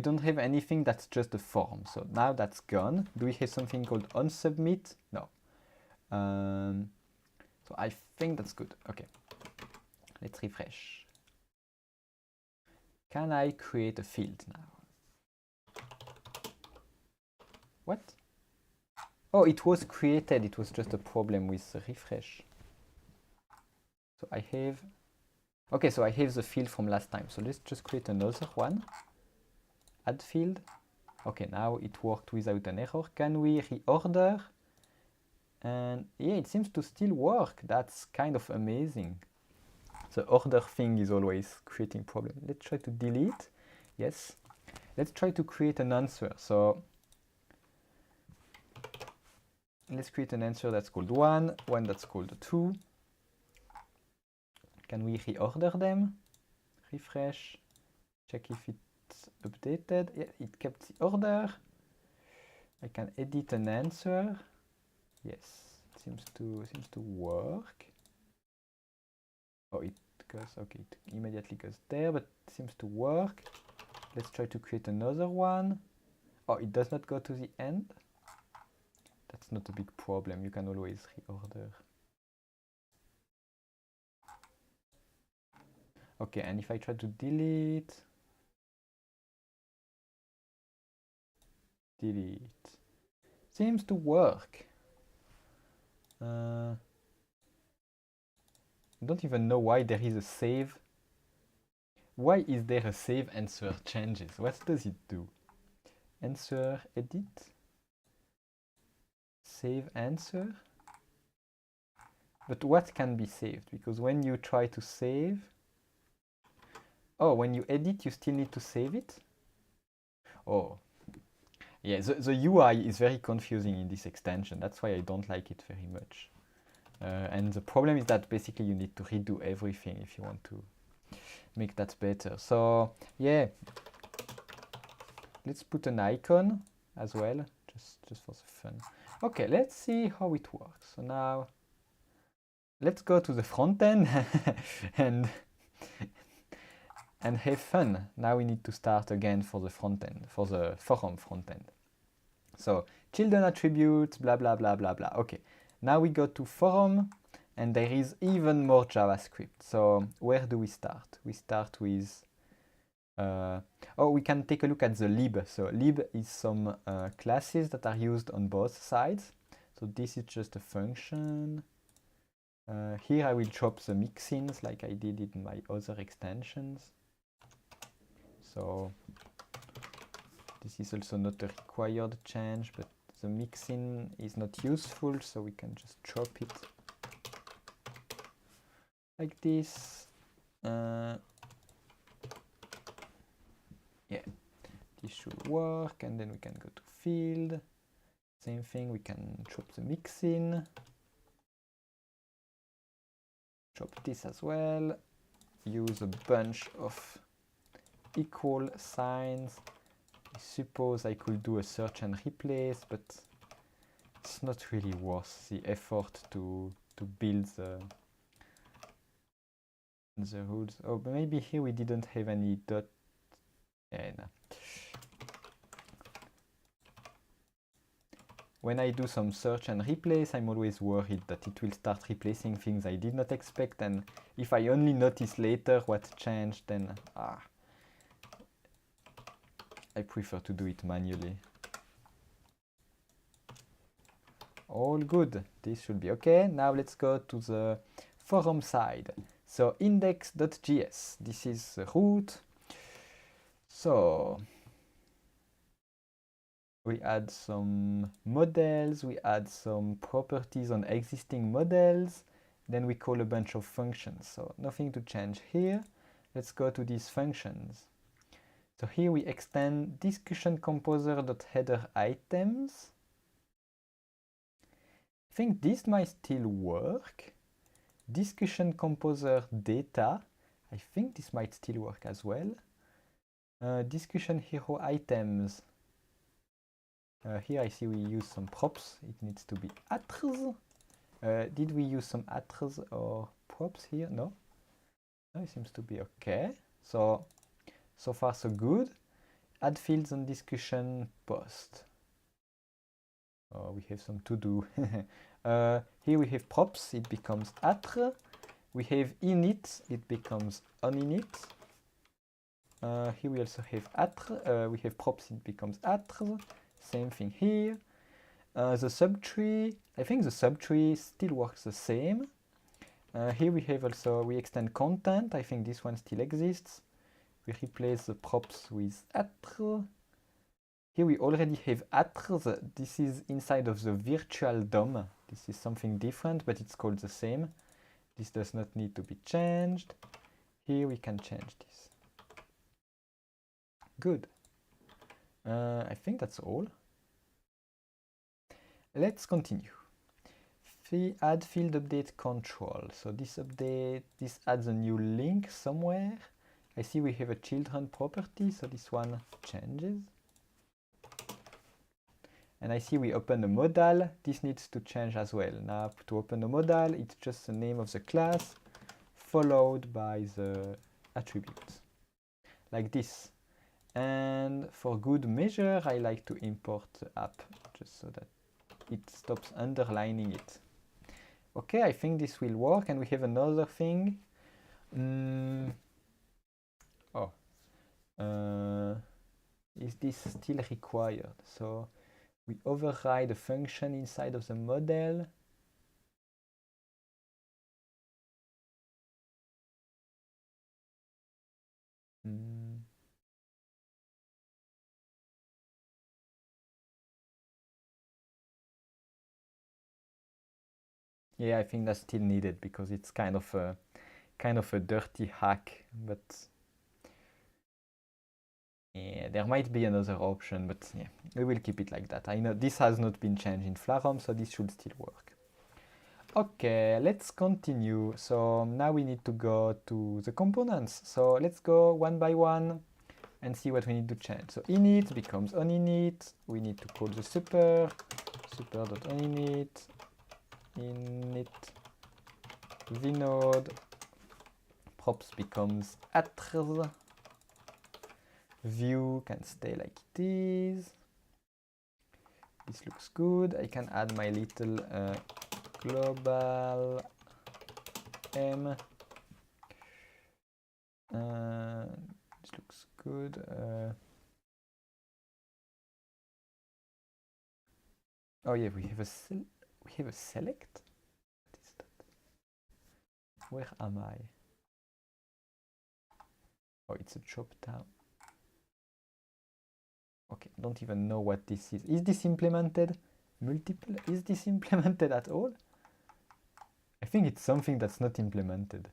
don't have anything that's just a form. So now that's gone. Do we have something called onSubmit? No. So I think that's good. Okay. Let's refresh. Can I create a field now? What? Oh, it was created. It was just a problem with the refresh. So I have... Okay, so I have the field from last time. So let's just create another one. Add field. Okay, now it worked without an error. Can we reorder? And yeah, it seems to still work. That's kind of amazing. The order thing is always creating problem. Let's try to delete. Yes. Let's try to create an answer. So let's create an answer that's called 1, one that's called 2. Can we reorder them? Refresh, check if it's updated. Yeah, it kept the order. I can edit an answer. Yes, it seems to work. Oh, it goes, okay, it immediately goes there, but it seems to work. Let's try to create another one. Oh, it does not go to the end. That's not a big problem, you can always reorder. Okay, and if I try to delete, seems to work. I don't even know why there is a save. Why is there a save answer changes? What does it do? Answer, edit, save answer. But what can be saved? Because when you try to save, oh, when you edit, you still need to save it? Oh, yeah, the UI is very confusing in this extension. That's why I don't like it very much. And the problem is that basically you need to redo everything if you want to make that better. So yeah, let's put an icon as well, just for the fun. Okay, let's see how it works. So now let's go to the front end and have fun. Now we need to start again for the front end, for the Flarum front end. So children attributes, blah blah blah blah blah. Okay, now we go to Flarum, and there is even more JavaScript. So where do we start? We start with oh, we can take a look at the lib. So lib is some classes that are used on both sides. So this is just a function. Here I will drop the mixins like I did in my other extensions. So this is also not a required change, but the mixin is not useful, so we can just drop it like this. Yeah, this should work, and then we can go to field. Same thing, we can drop the mixin. Drop this as well. Use a bunch of equal signs. I suppose I could do a search and replace, but it's not really worth the effort to build the rules. Oh, but maybe here we didn't have any dot. Yeah, no. When I do some search and replace, I'm always worried that it will start replacing things I did not expect, and if I only notice later what changed, then I prefer to do it manually. All good, this should be okay. Now let's go to the Flarum side. So index.js, this is the root. So we add some models, we add some properties on existing models, then we call a bunch of functions. So nothing to change here. Let's go to these functions. So here we extend discussion composer.header items. I think this might still work. Discussion composer data. I think this might still work as well. Discussion hero items. Here I see we use some props. It needs to be attrs. Did we use some attrs or props here? No? No, it seems to be okay. So far so good. Add fields on discussion post. Oh, we have some to do. Here we have props, it becomes attr. We have init, it becomes oninit. Here we also have attr. We have props, it becomes attr. Same thing here. The subtree, I think the subtree still works the same. Here we have also, we extend content. I think this one still exists. We replace the props with attr. Here we already have attrs. This is inside of the virtual DOM. This is something different, but it's called the same. This does not need to be changed. Here we can change this. Good. I think that's all. Let's continue. Add field update control. So this adds a new link somewhere. I see we have a children property, so this one changes. And I see we open a modal. This needs to change as well. Now to open a modal, it's just the name of the class followed by the attributes, like this. And for good measure, I like to import the app just so that it stops underlining it. Okay, I think this will work. And we have another thing. Is this still required? So we override a function inside of the model. Yeah, I think that's still needed because it's kind of a dirty hack, but yeah, there might be another option, but yeah, we will keep it like that. I know this has not been changed in Flarum, so this should still work. Okay, let's continue. So now we need to go to the components. So let's go one by one and see what we need to change. So init becomes oninit. We need to call the super.oninit, init vnode, props becomes attrs, view can stay like it is. This looks good. I can add my little global m. This looks good. Oh yeah, we have a select. What is that? Where am I? Oh, it's a drop down. Okay, don't even know what this is. Is this implemented? Multiple? Is this implemented at all? I think it's something that's not implemented.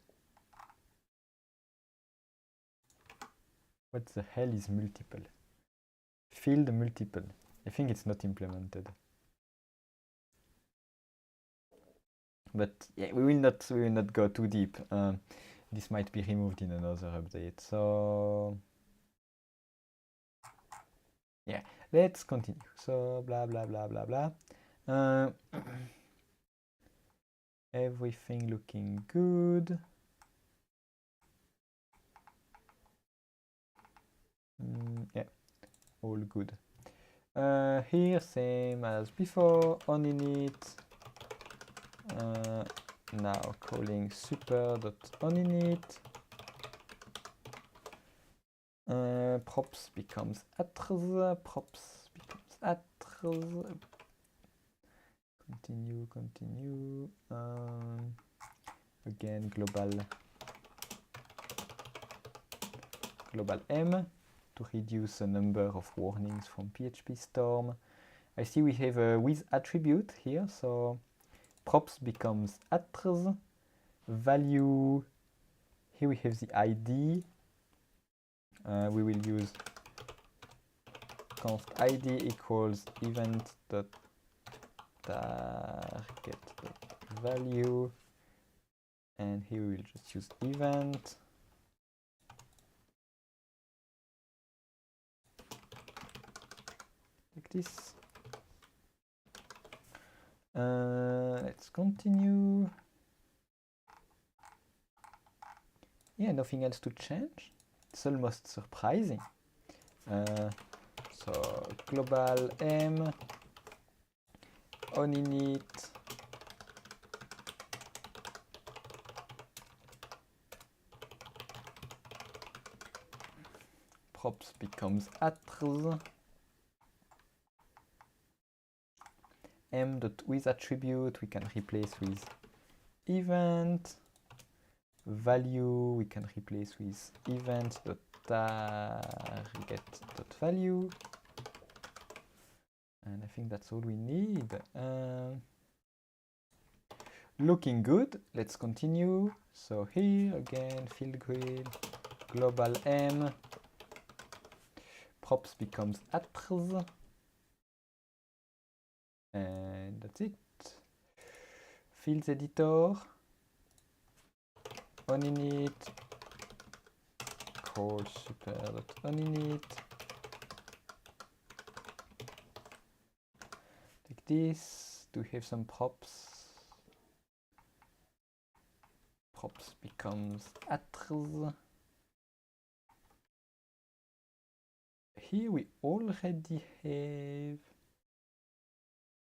What the hell is multiple? Field multiple. I think it's not implemented. But yeah, we will not go too deep. This might be removed in another update. So yeah, let's continue. So blah blah blah blah blah. Everything looking good. Yeah, all good. Here same as before, oninit. Now calling super.oninit. Props becomes attrs. Props becomes attrs. Continue. Again, global m to reduce the number of warnings from PHP Storm. I see we have a with attribute here, so props becomes attrs. Value, here we have the ID. We will use const ID equals event.target.value, and here we will just use event. Like this. Let's continue. Yeah, nothing else to change. It's almost surprising. So global m oninit props becomes attrs. M.with attribute we can replace with event. Value we can replace with event.target.value. And I think that's all we need. Looking good. Let's continue. So here again, field grid, global m, props becomes attrs. And that's it. fields editor, onInit, call super.onInit, like this. Do we have some props? Props becomes attrz. Here we already have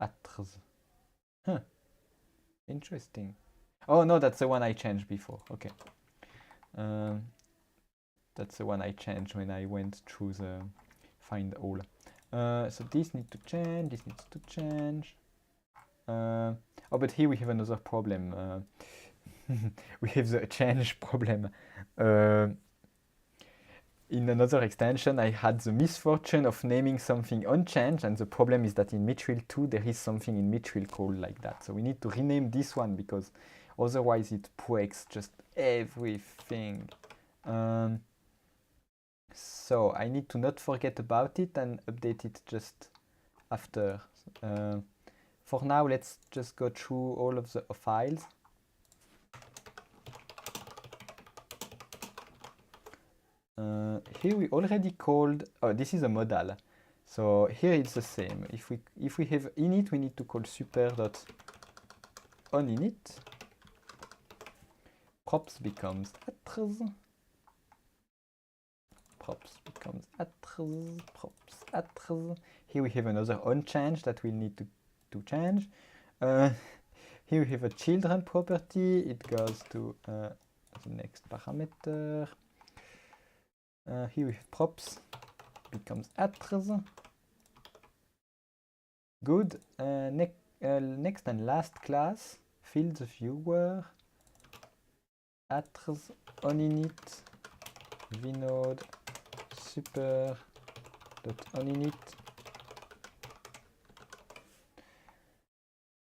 attrz. Huh. Interesting. Oh no, that's the one I changed before. Okay. That's the one I changed when I went through the find all. So this needs to change, this needs to change. Oh, but here we have another problem. We have the change problem. In another extension, I had the misfortune of naming something unchanged, and the problem is that in Mithril 2 there is something in Mithril called like that. So we need to rename this one because otherwise it breaks just everything. So I need to not forget about it and update it just after. For now, let's just go through all of the files. Here we already called, oh, this is a modal. So here it's the same. If we have init, we need to call super.onInit. Props becomes attrz. Props becomes attrz. Props attrz. Here we have another unchange that we need to change. Here we have a children property. It goes to the next parameter. Here we have props becomes attrz. Good. Next and last class, fields viewer, attrz onInit, vnode super.onInit.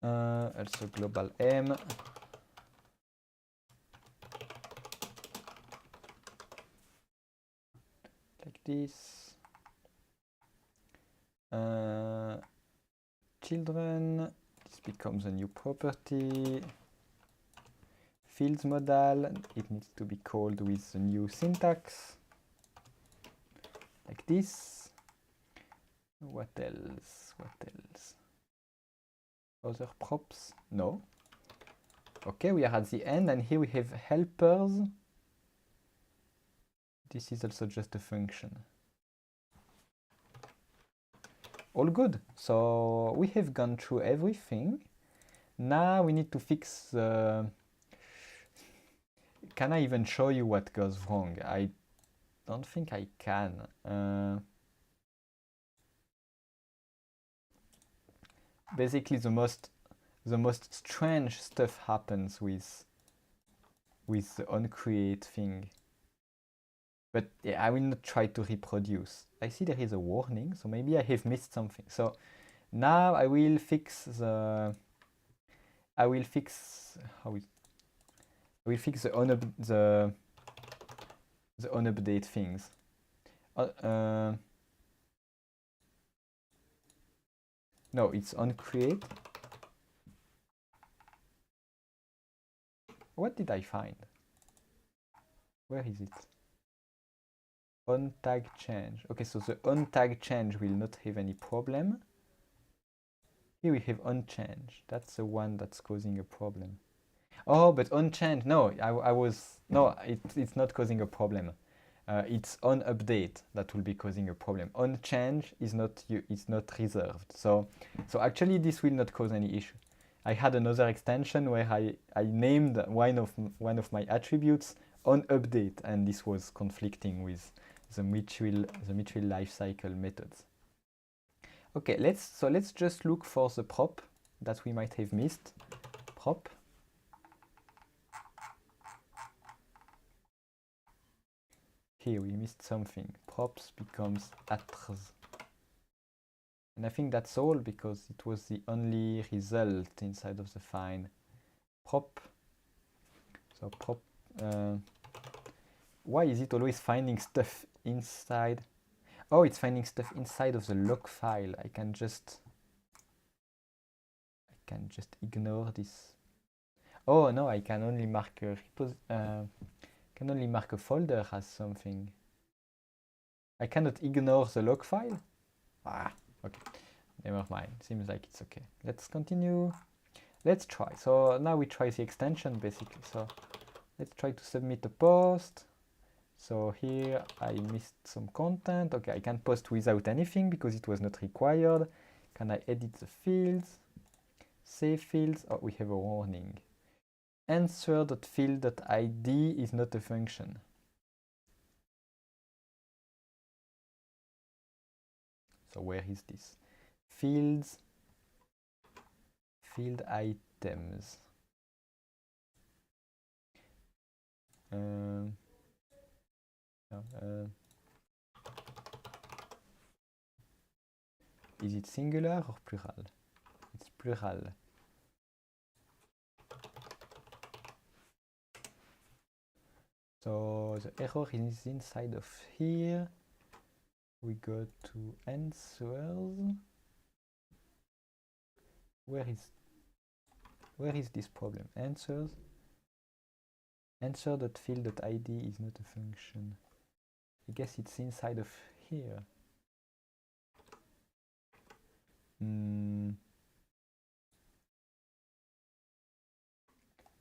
Also global m. Like this. Children, this becomes a new property. Fields modal, it needs to be called with the new syntax. Like this. What else? What else? Other props? No. Okay, we are at the end, and here we have helpers. This is also just a function. All good. So we have gone through everything. Now we need to fix the... Can I even show you what goes wrong? I don't think I can. Basically, the most strange stuff happens with the onCreate thing. But yeah, I will not try to reproduce. I see there is a warning, so maybe I have missed something. So now I will fix the unupdate things. No, it's onCreate. What did I find? Where is it? OnTag change. Okay, so the OnTag change will not have any problem. Here we have onChange. That's the one that's causing a problem. Oh, but onChange, no, it's not causing a problem. It's onUpdate that will be causing a problem. OnChange is not reserved. So actually this will not cause any issue. I had another extension where I named one of my attributes onUpdate, and this was conflicting with the Mithril lifecycle methods. Okay, let's just look for the prop that we might have missed. Prop. Here we missed something. Props becomes attrz. And I think that's all because it was the only result inside of the file. Prop. So prop. Why is it always finding stuff inside? Oh, it's finding stuff inside of the log file. I can just ignore this Oh no, I can only mark a can only mark a folder as something. I cannot ignore the log file. Ah, okay. Never mind. Seems like it's okay. Let's continue. Let's try. So now we try the extension basically. So let's try to submit a post. So here I missed some content. Okay, I can post without anything because it was not required. Can I edit the fields? Save fields? Oh, we have a warning. Answer.field.id is not a function. So where is this? Fields, field items. No, is it singular or plural? It's plural. So the error is inside of here. We go to answers. Where is this problem? Answers. Answer.field.id is not a function. I guess it's inside of here.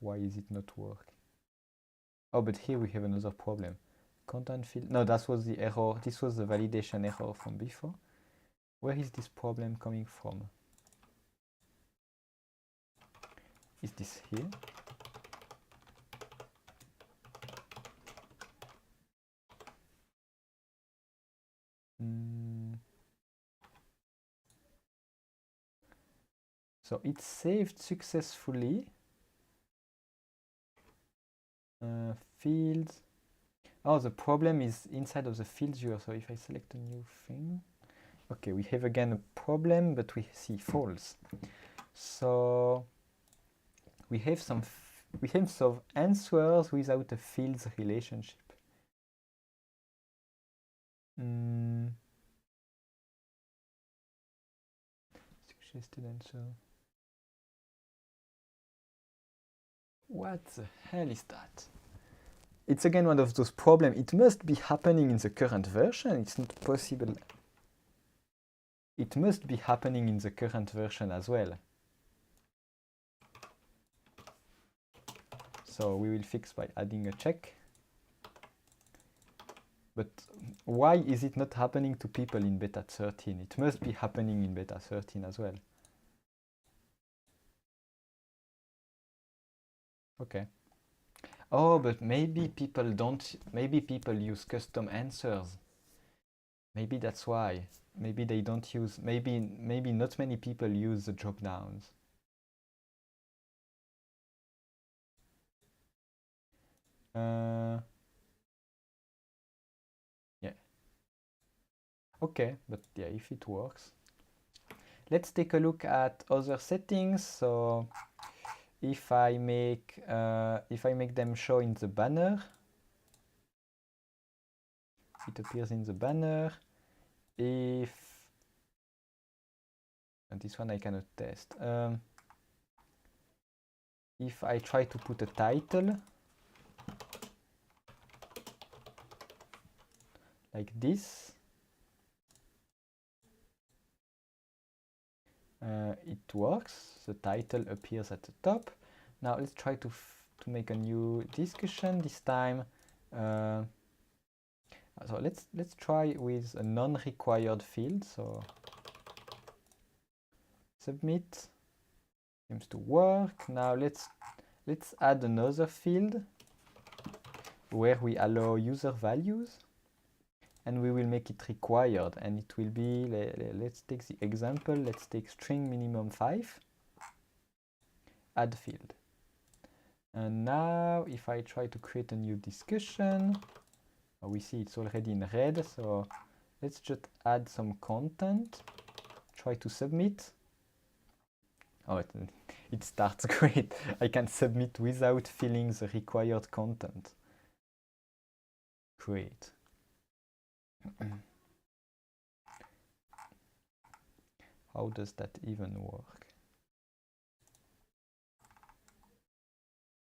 Why is it not working? Oh, but here we have another problem. Content field. No, that was the error. This was the validation error from before. Where is this problem coming from? Is this here? So it saved successfully. Fields. Oh, the problem is inside of the fields viewer. So if I select a new thing, okay, we have again a problem, but we see false. So we have some answers without a fields relationship. Suggested answer. What the hell is that? It's again one of those problems. It must be happening in the current version. It's not possible. It must be happening in the current version as well. So we will fix by adding a check. But why is it not happening to people in beta 13? It must be happening in beta 13 as well. Okay. Oh, but maybe people use custom answers. Maybe that's why. Maybe they don't use, maybe not many people use the drop downs. Yeah. Okay, but yeah, if it works. Let's take a look at other settings. So if I make them show in the banner, it appears in the banner. And this one I cannot test. If I try to put a title like this, it works. The title appears at the top. Now let's try to make a new discussion this time. So let's try with a non-required field. So submit seems to work. Now let's add another field where we allow user values, and we will make it required, and it will be, let's take the example, let's take string minimum 5, add field. And now if I try to create a new discussion, we see it's already in red, so let's just add some content, try to submit. Oh, it starts great. I can submit without filling the required content. Great. How does that even work?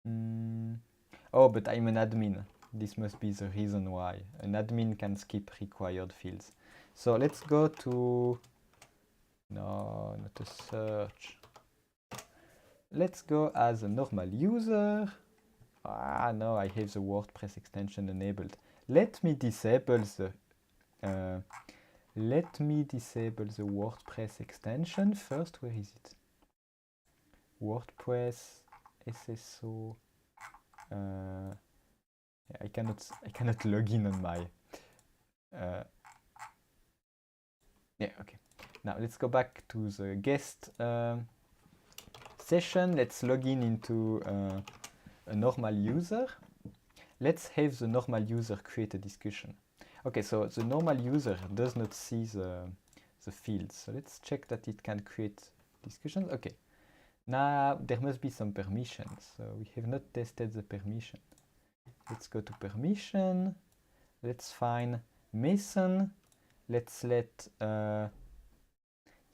Oh, but I'm an admin. This must be the reason why. An admin can skip required fields. So let's go to... No, not a search. Let's go as a normal user. Ah, no, I have the WordPress extension enabled. Let me disable the WordPress extension first. Where is it? WordPress SSO. I cannot log in on my. Yeah, okay. Now let's go back to the guest session. Let's log in into a normal user. Let's have the normal user create a discussion. Okay, so the normal user does not see the fields. So let's check that it can create discussions. Okay. Now there must be some permissions. So we have not tested the permission. Let's go to permission. Let's find Mason. Let's let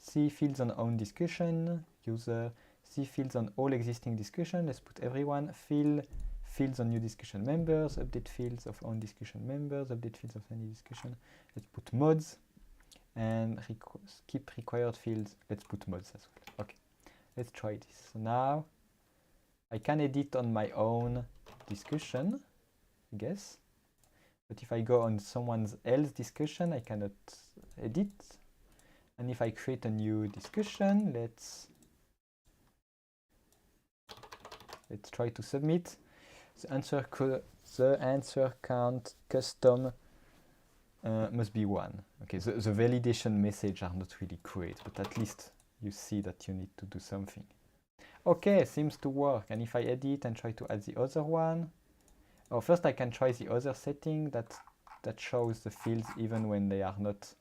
see fields on own discussion, user, see fields on all existing discussion. Let's put everyone, fields on new discussion members, update fields of own discussion members, update fields of any discussion. Let's put mods and skip required fields. Let's put mods as well. Okay, let's try this. So now I can edit on my own discussion, I guess. But if I go on someone else's discussion, I cannot edit. And if I create a new discussion, let's try to submit. The answer count custom must be 1. Okay, the validation message are not really great, but at least you see that you need to do something. Okay, seems to work. And if I edit and try to add the other one, oh, first I can try the other setting that shows the fields even when they are not.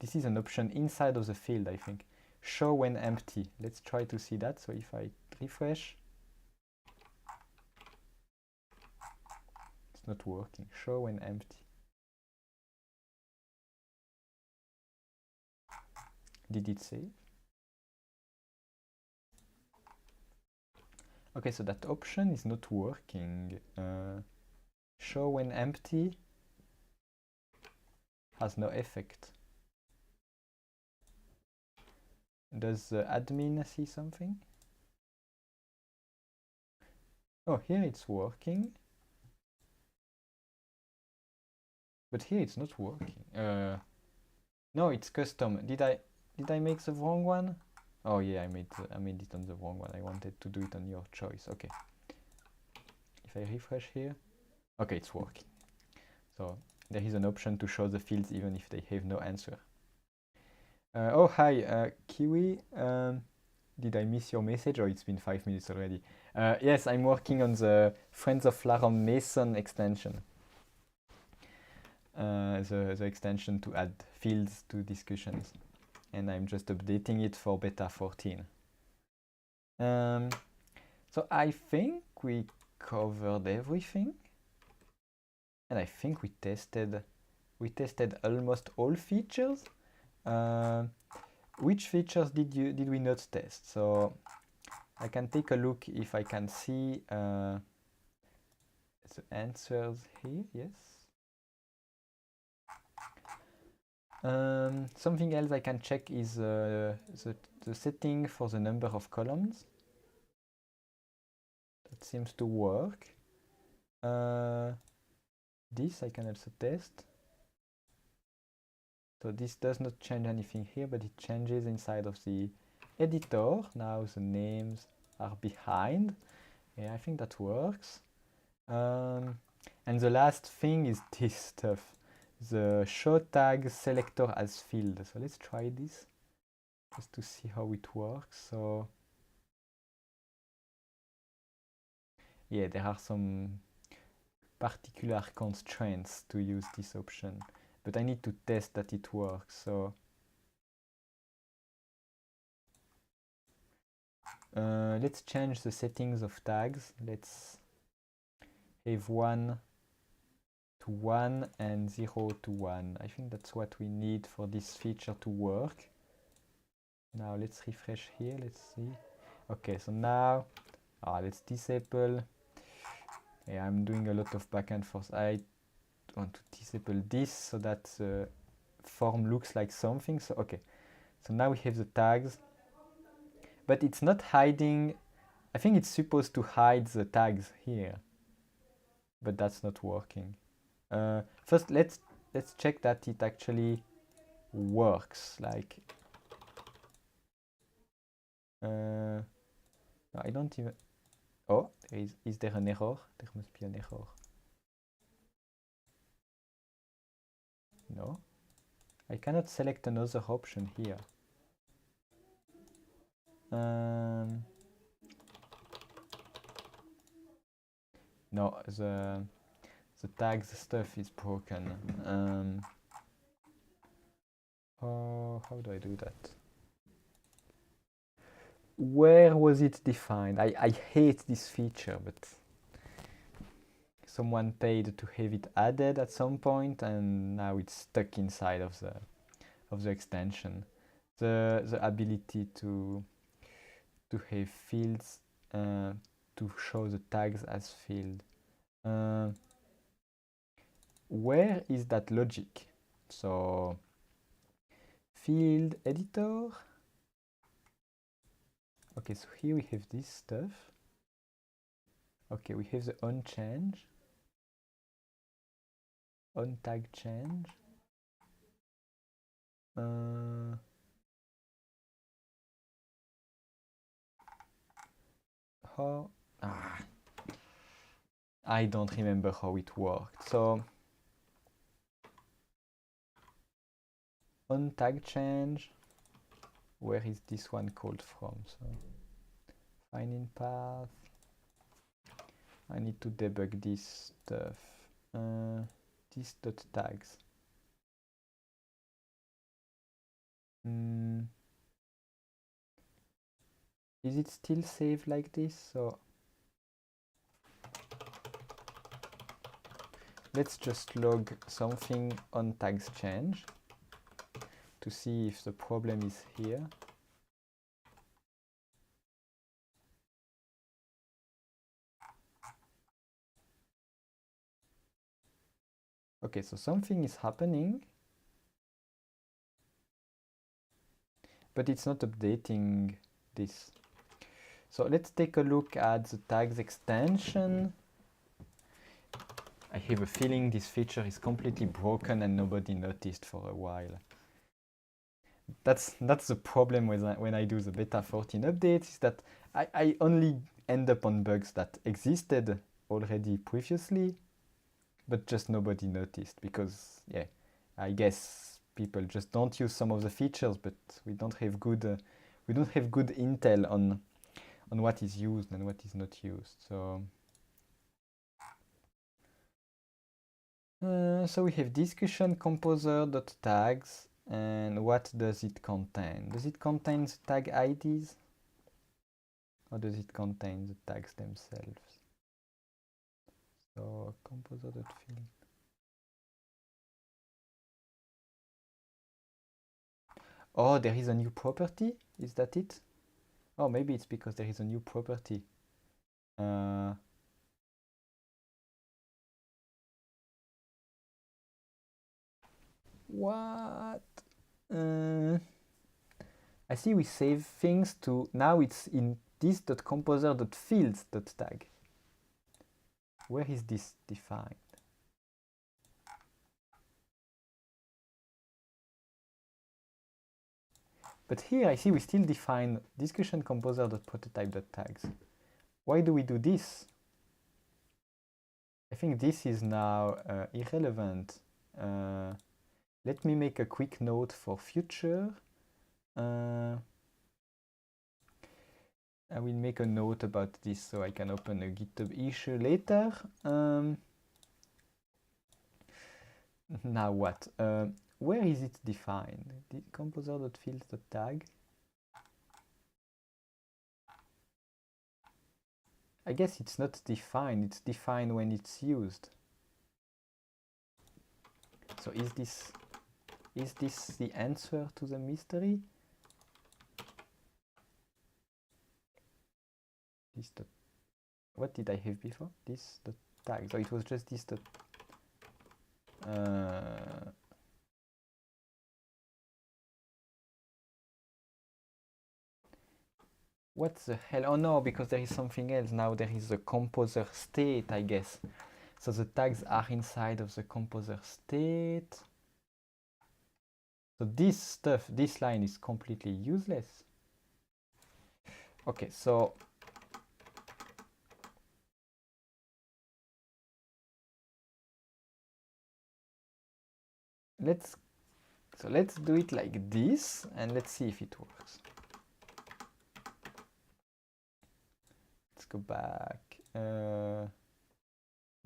This is an option inside of the field, I think. Show when empty. Let's try to see that. So if I refresh, it's not working. Show when empty. Did it save? Okay, so that option is not working. Show when empty has no effect. Does the admin see something? Oh, here it's working. But here it's not working. No, it's custom. Did I make the wrong one? Oh yeah, I made it on the wrong one. I wanted to do it on your choice. Okay. If I refresh here, okay, it's working. So there is an option to show the fields even if they have no answer. Oh hi, Kiwi. Did I miss your message or it's been 5 minutes already? Yes, I'm working on the Friends of Flarum Mason extension. The extension to add fields to discussions. And I'm just updating it for beta 14. So I think we covered everything. And I think we tested almost all features. Which features did we not test? So I can take a look if I can see the answers here. Yes. Something else I can check is the setting for the number of columns. That seems to work. This I can also test. So this does not change anything here, but it changes inside of the editor. Now the names are behind. Yeah, I think that works. And the last thing is this stuff. The show tag selector as field. So let's try this just to see how it works. So yeah, there are some particular constraints to use this option, but I need to test that it works. So let's change the settings of tags. Let's have 1 to 1 and 0 to 1. I think that's what we need for this feature to work. Now let's refresh here. Let's see. Okay, so now let's disable. Yeah, I'm doing a lot of back and forth. I want to disable this so that the form looks like something. So okay, so now we have the tags, but it's not hiding. I think it's supposed to hide the tags here, but that's not working. First, let's check that it actually works. Like, no, I don't even. Oh, is there an error? There must be an error. No, I cannot select another option here. No, the tags stuff is broken. How do I do that? Where was it defined? I hate this feature, but someone paid to have it added at some point, and now it's stuck inside of the extension. The ability to have fields to show the tags as field. Where is that logic? So field editor. Okay, so here we have this stuff. Okay, we have the on change, on tag change. How? I don't remember how it worked. So on tag change, where is this one called from? So find in path. I need to debug this stuff. This dot tags. Is it still saved like this? So let's just log something on tags change to see if the problem is here. Okay, so something is happening, but it's not updating this. So let's take a look at the tags extension. I have a feeling this feature is completely broken and nobody noticed for a while. That's the problem when I do the beta 14 updates, is that I only end up on bugs that existed already previously, but just nobody noticed because, yeah, I guess people just don't use some of the features, but we don't have good intel on what is used and what is not used. So so we have discussion composer.tags, and what does it contain? Does it contain the tag IDs, or does it contain the tags themselves? So composer.field. Oh, there is a new property? Is that it? Oh, maybe it's because there is a new property. What? I see we save things to, now it's in this.composer.fields.tag. Where is this defined? But here I see we still define discussion composer.prototype.tags. Why do we do this? I think this is now irrelevant. Let me make a quick note for future. I will make a note about this so I can open a GitHub issue later. Now what? Where is it defined? The composer.fields.tag. I guess it's not defined. It's defined when it's used. So is this the answer to the mystery? this dot. What did I have before? This dot tag. So it was just this dot. What the hell? Oh no, because there is something else. Now there is the composer state, I guess. So the tags are inside of the composer state. So this stuff, this line is completely useless. Okay, so let's do it like this and let's see if it works. Let's go back.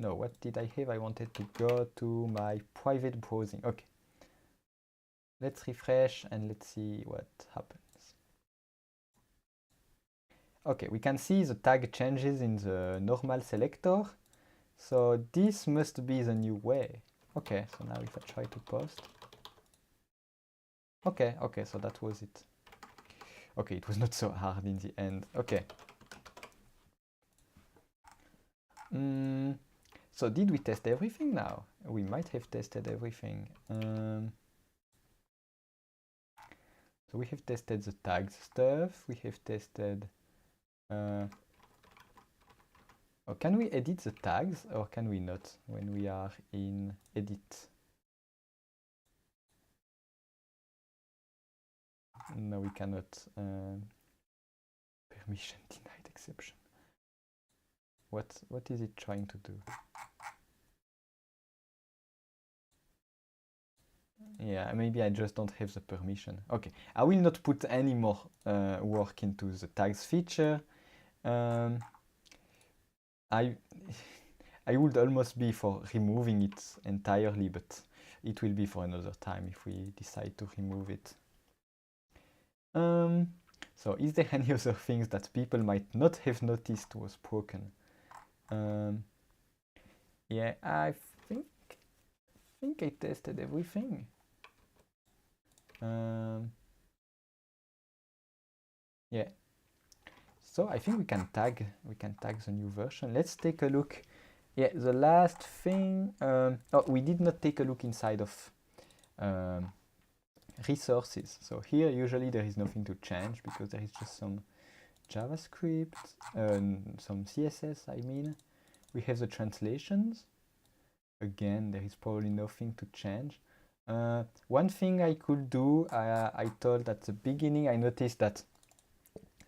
No, what did I have? I wanted to go to my private browsing. Okay. Let's refresh and let's see what happens. Okay, we can see the tag changes in the normal selector. So this must be the new way. Okay, so now if I try to post. Okay, so that was it. Okay, it was not so hard in the end. Okay. So did we test everything now? We might have tested everything. So we have tested the tags stuff. We have tested... oh, can we edit the tags or can we not when we are in edit? No, we cannot. Permission denied exception. What is it trying to do? Yeah, maybe I just don't have the permission. Okay, I will not put any more work into the tags feature. I would almost be for removing it entirely, but it will be for another time if we decide to remove it. So is there any other things that people might not have noticed was broken? Yeah, I think I tested everything. Yeah. So I think we can tag the new version. Let's take a look. Yeah, the last thing. Oh, we did not take a look inside of resources. So here usually there is nothing to change because there is just some JavaScript, some CSS. I mean, we have the translations. Again, there is probably nothing to change. One thing I could do, I told at the beginning, I noticed that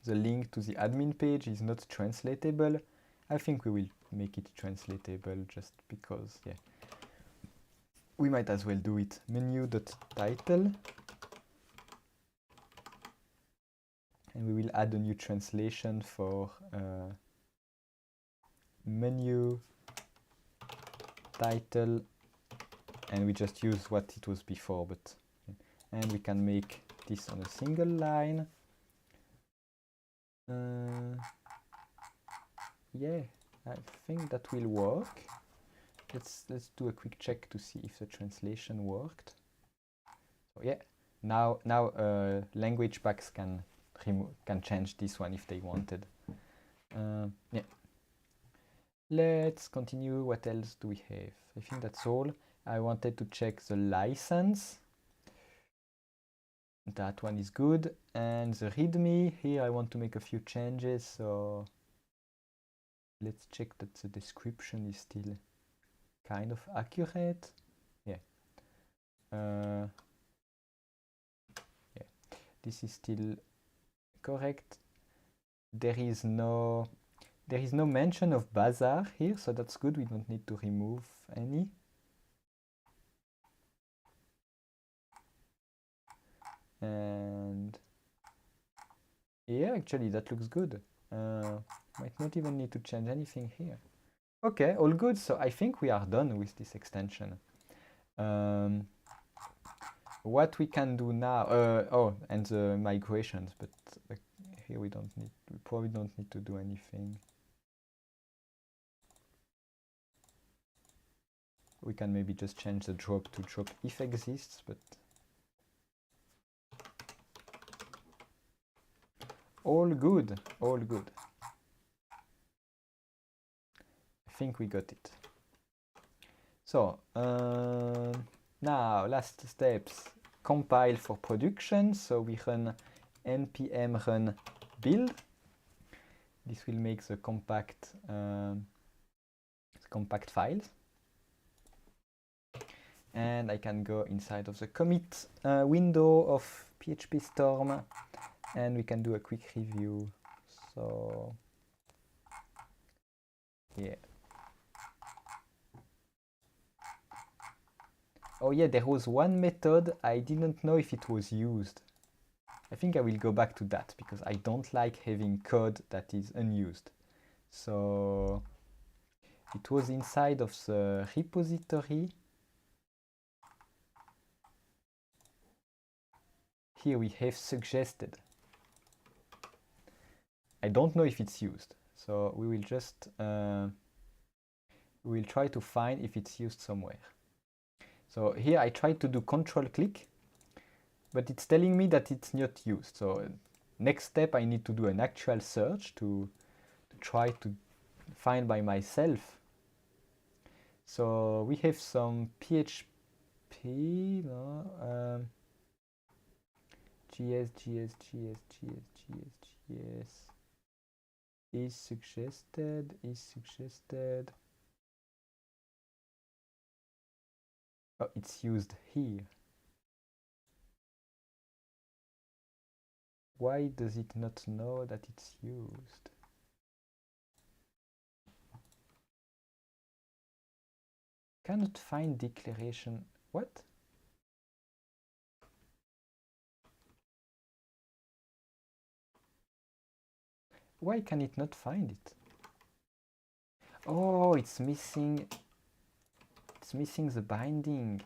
the link to the admin page is not translatable. I think we will make it translatable just because, yeah. We might as well do it. Menu.title. And we will add a new translation for menu title, and we just use what it was before, but and we can make this on a single line. Yeah, I think that will work. Let's do a quick check to see if the translation worked. So yeah, now language packs can change this one if they wanted. Yeah. Let's continue. What else do we have? I think that's all. I wanted to check the license. That one is good. And the README, here I want to make a few changes. So let's check that the description is still kind of accurate. Yeah. Yeah. This is still correct. There is no mention of bazaar here, so that's good. We don't need to remove any. And yeah, actually that looks good. Might not even need to change anything here. Okay, all good. So I think we are done with this extension. What we can do now, oh, and the migrations, but here we probably don't need to do anything. We can maybe just change the drop to drop if exists, but all good, all good. think we got it. So now last steps, compile for production. So we run npm run build. This will make the compact files. And I can go inside of the commit window of PHP Storm, and we can do a quick review. So yeah. Oh yeah, there was one method I didn't know if it was used. I think I will go back to that because I don't like having code that is unused. So it was inside of the repository. Here we have suggested. I don't know if it's used, so we will just we will try to find if it's used somewhere. So here I tried to do control click, but it's telling me that it's not used. So next step, I need to do an actual search to try to find by myself. So we have some PHP, no, GS is suggested. Oh, it's used here. Why does it not know that it's used? Cannot find declaration. What? Why can it not find it? Oh, it's missing the binding.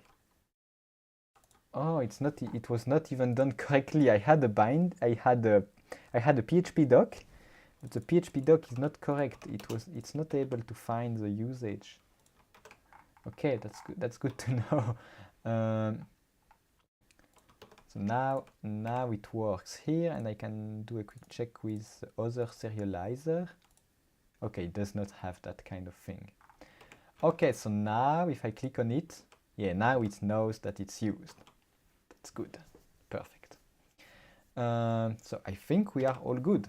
Oh, it's not. It was not even done correctly. I had a PHP doc, but the PHP doc is not correct. It's not able to find the usage. Okay, that's good. That's good to know. So now it works here, and I can do a quick check with the other serializer. Okay, it does not have that kind of thing. Okay, so now if I click on it, yeah, now it knows that it's used. That's good. Perfect. So I think we are all good.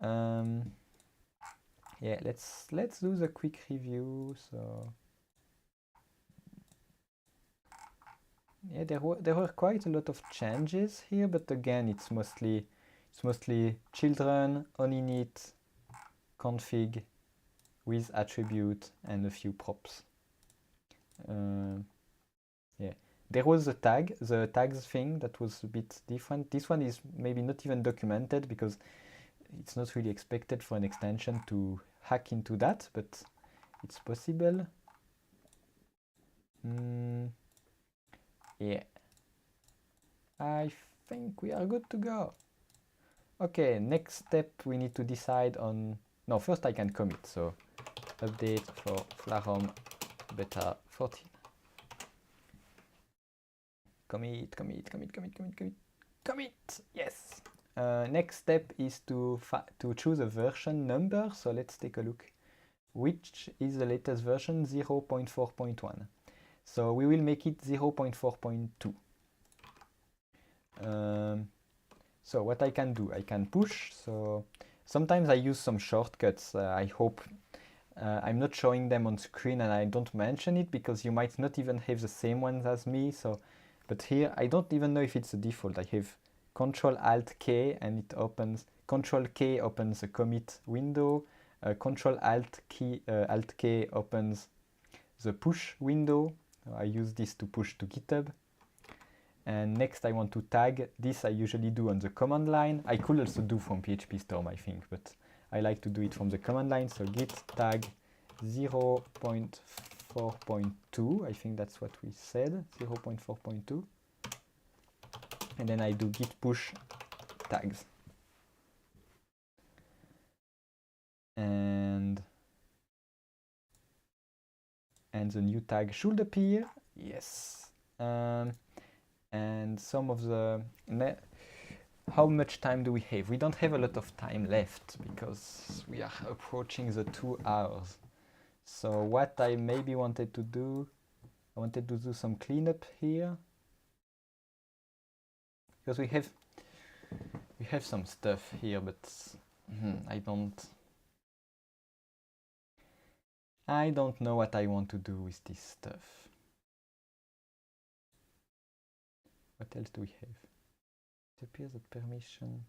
Yeah, let's do the quick review. So yeah, there were quite a lot of changes here, but again, it's mostly children on init config with attribute and a few props. Yeah, there was the tags thing that was a bit different. This one is maybe not even documented because it's not really expected for an extension to hack into that, but it's possible. Yeah, I think we are good to go. Okay, next step we need to decide on. No, first I can commit. So update for Flarum beta 14. Commit. Yes. Next step is to choose a version number. So let's take a look. Which is the latest version? 0.4.1. So we will make it 0.4.2. So what I can do, I can push. So sometimes I use some shortcuts. I hope I'm not showing them on screen and I don't mention it because you might not even have the same ones as me. So, but here I don't even know if it's a default. I have Control-Alt-K and it opens. Control-K opens a commit window. Control-Alt-K opens the push window. I use this to push to GitHub. And next I want to tag. This I usually do on the command line. I could also do from PHP Storm, I think, but I like to do it from the command line. So git tag 0.4.2. I think that's what we said, 0.4.2. And then I do git push tags. And the new tag should appear. Yes. And some of the how much time do we have? We don't have a lot of time left because we are approaching the 2 hours. So what I maybe wanted to do, I wanted to do some cleanup here because we have some stuff here, but I don't know what I want to do with this stuff. What else do we have? It appears that permission.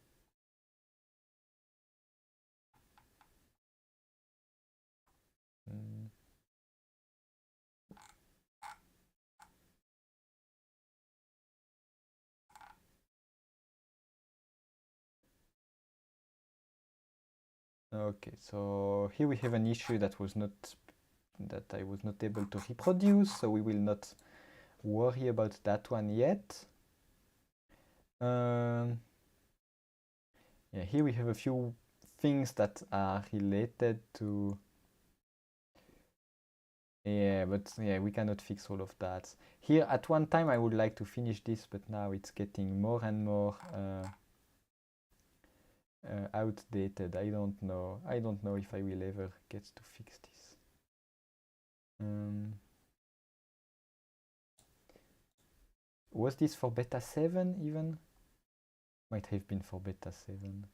Okay, so here we have an issue that I was not able to reproduce, so we will not worry about that one yet. Yeah, here we have a few things that are related to. Yeah, but yeah, we cannot fix all of that. Here, at one time, I would like to finish this, but now it's getting more and more outdated. I don't know. I don't know if I will ever get to fix this. Was this for beta 7 even? Might have been for beta 7.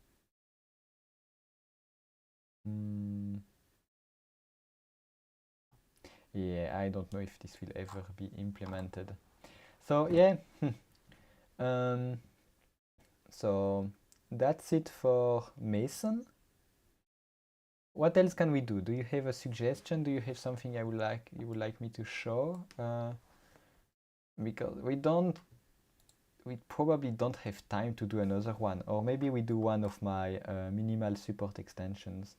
Yeah, I don't know if this will ever be implemented. So yeah, so that's it for Mason. What else can we do? Do you have a suggestion? Do you have something you would like me to show? Because we probably don't have time to do another one, or maybe we do one of my minimal support extensions.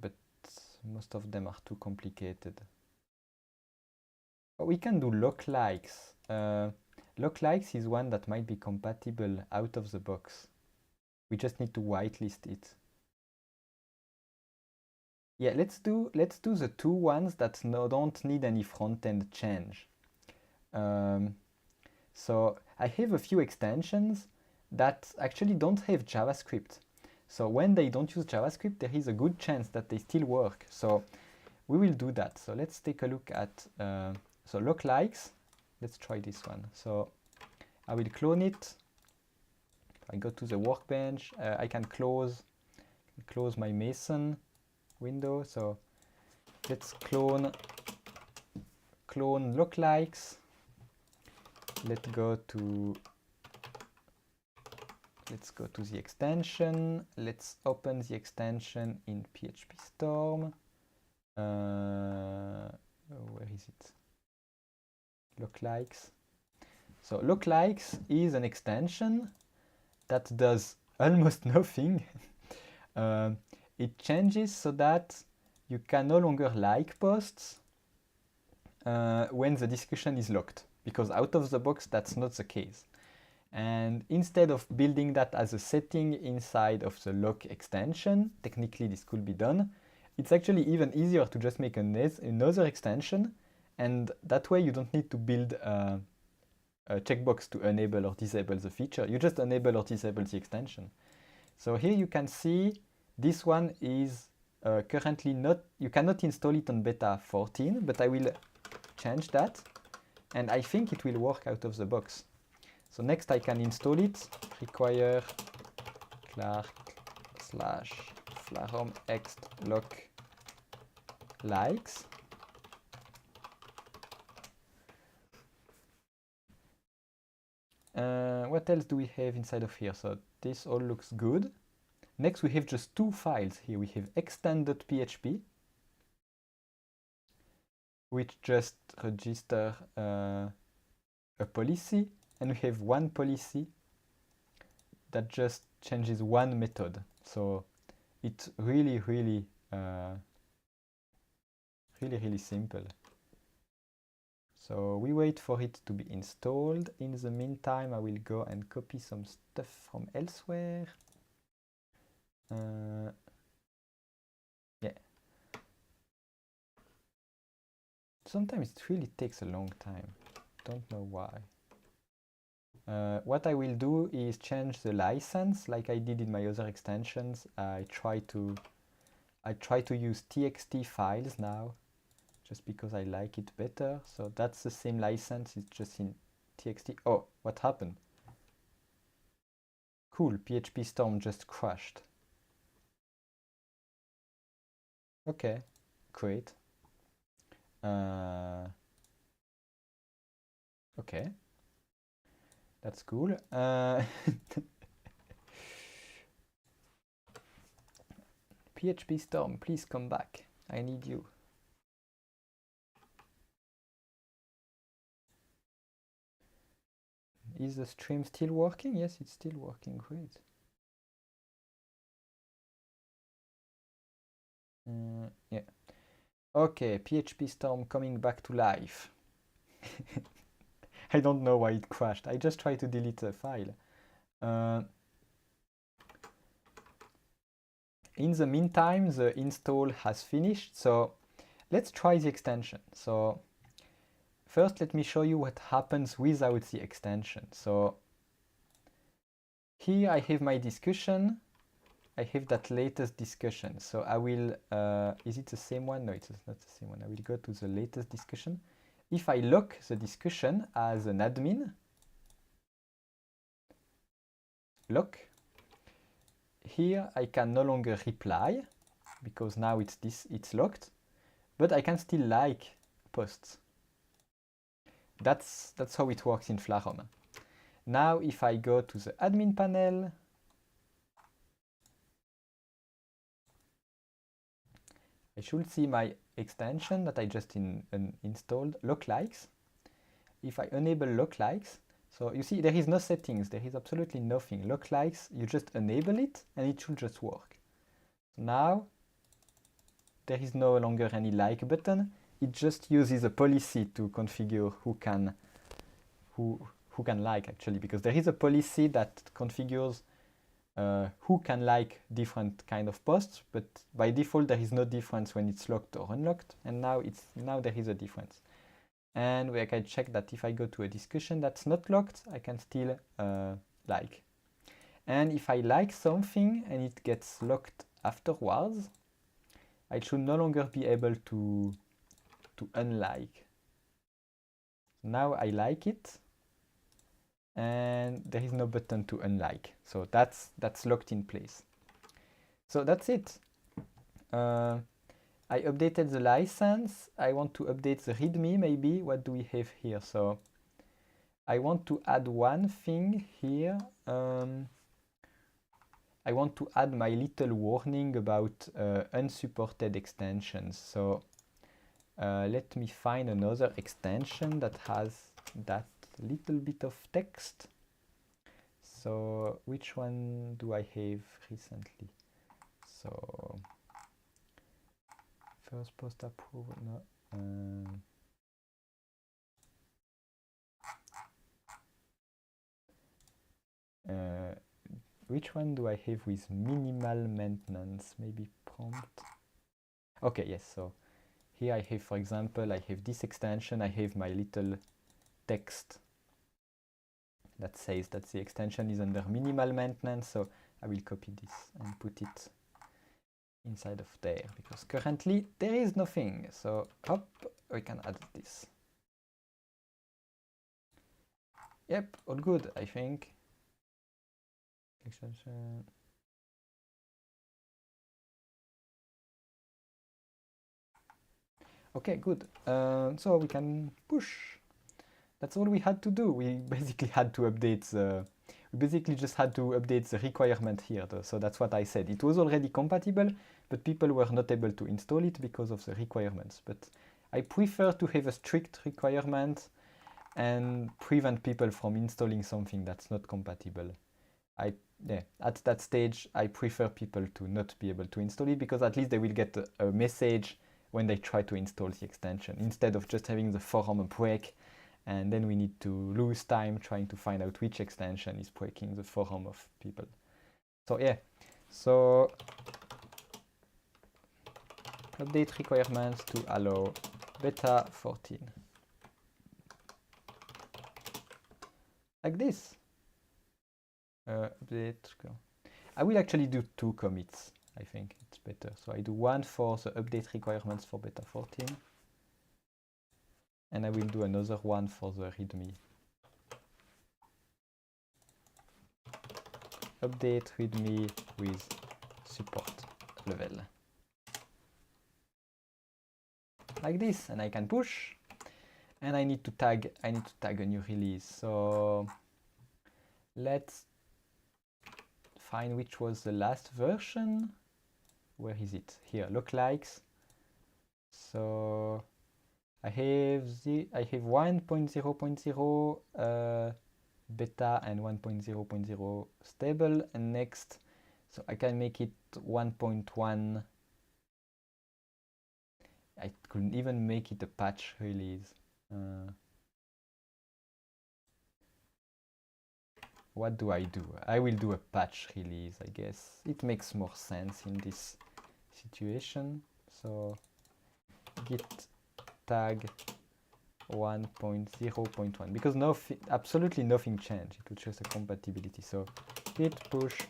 But most of them are too complicated. We can do lock-likes. Lock-likes is one that might be compatible out of the box. We just need to whitelist it. Yeah, let's do the 2 ones that don't need any front-end change. So I have a few extensions that actually don't have JavaScript. So when they don't use JavaScript, there is a good chance that they still work. So we will do that. So let's take a look at so lock-likes. Let's try this one. So I will clone it. I go to the workbench. I can close my Mason window. So let's clone lock-likes. Let's go to the extension. Let's open the extension in PHP Storm. Where is it? Lock-likes. So lock-likes is an extension that does almost nothing. It changes so that you can no longer like posts when the discussion is locked, because out of the box that's not the case. And instead of building that as a setting inside of the lock extension, technically this could be done. It's actually even easier to just make another extension, and that way you don't need to build a checkbox to enable or disable the feature. You just enable or disable the extension. So here you can see this one is currently not, you cannot install it on beta 14, but I will change that, and I think it will work out of the box. So next I can install it, require Clark/Flarum ext lock likes. What else do we have inside of here? So this all looks good. Next we have just 2 files here. We have extend.php, which just register a policy, and we have one policy that just changes one method. So it's really simple. So we wait for it to be installed. In the meantime, I will go and copy some stuff from elsewhere. Yeah. sometimes it really takes a long time. Don't know why. What I will do is change the license like I did in my other extensions. I try to use TXT files now, just because I like it better. So that's the same license, it's just in TXT. Oh, what happened? Cool, PHP Storm just crashed. Okay, great. Okay, that's cool. PHP Storm, please come back. I need you. Is the stream still working? Yes, it's still working. Great. Yeah. Okay, PHP Storm coming back to life. I don't know why it crashed. I just tried to delete the file. In the meantime, the install has finished. So let's try the extension. So first, let me show you what happens without the extension. So here I have my discussion. I have that latest discussion. So I will, is it the same one? No, it's not the same one. I will go to the latest discussion. If I lock the discussion as an admin, lock, here I can no longer reply because now it's locked, but I can still like posts. That's how it works in Flarum. Now if I go to the admin panel, I should see my extension that I just installed, lock likes. If I enable lock likes, so you see there is no settings, there is absolutely nothing. Lock likes, you just enable it and it should just work. Now there is no longer any like button. It just uses a policy to configure who can like, actually, because there is a policy that configures who can like different kind of posts, but by default there is no difference when it's locked or unlocked, and now there is a difference. And we can check that if I go to a discussion that's not locked, I can still like. And if I like something and it gets locked afterwards, I should no longer be able to unlike. Now I like it, and there is no button to unlike. So that's locked in place. So that's it. I updated the license. I want to update the README maybe. What do we have here? So I want to add one thing here. I want to add my little warning about unsupported extensions. So let me find another extension that has that little bit of text. So which one do I have recently? So first post approval, no. Which one do I have with minimal maintenance? Maybe prompt. Okay, yes, so here I have, for example, I have this extension, I have my little text that says that the extension is under minimal maintenance, so I will copy this and put it inside of there, because currently there is nothing. So hop, we can add this. Yep, all good, I think. Extension. Okay, good. So we can push. That's all we had to do. We basically had to update the... We basically just had to update the requirement here, though. So that's what I said. It was already compatible, but people were not able to install it because of the requirements. But I prefer to have a strict requirement and prevent people from installing something that's not compatible. At that stage, I prefer people to not be able to install it, because at least they will get a message when they try to install the extension, instead of just having the forum break, and then we need to lose time trying to find out which extension is breaking the forum of people. So yeah, so update requirements to allow beta 14. Like this. Update. I will actually do 2 commits. I think it's better. So I do one for the update requirements for beta 14. And I will do another one for the README. Update README with support level. Like this, and I can push. And I need to tag a new release. So let's find which was the last version. Where is it? Here, lookalikes. So I have 1.0.0 beta and 1.0.0 stable, and next, so I can make it 1.1. I couldn't even make it a patch release. What do? I will do a patch release, I guess. It makes more sense in this situation. So git tag 1.0.1 because absolutely nothing changed. It was just a compatibility. So git push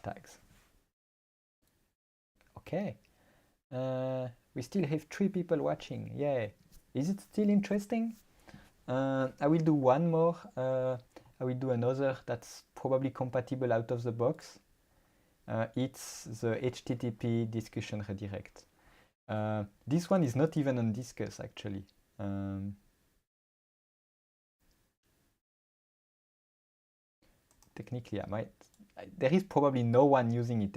tags. Okay. We still have 3 people watching. Yeah. Is it still interesting? I will do one more. I will do another that's probably compatible out of the box. It's the HTTP discussion redirect. This one is not even on Discuss actually. Technically, there is probably no one using it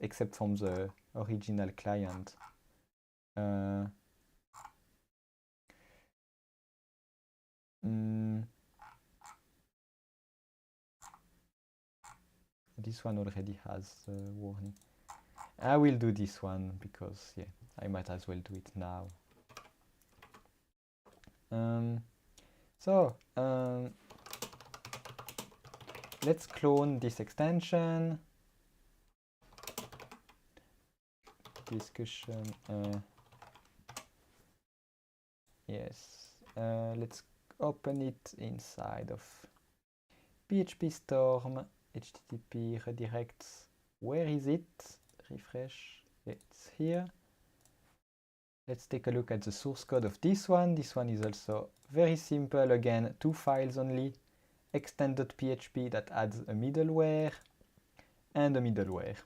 except from the original client. This one already has warning. I will do this one because yeah, I might as well do it now. Let's clone this extension. Discussion. Yes. Let's open it inside of PHP Storm. HTTP redirects. Where is it? Refresh. It's here. Let's take a look at the source code of this one. This one is also very simple. Again, 2 files only. Extend.php that adds a middleware and a middleware.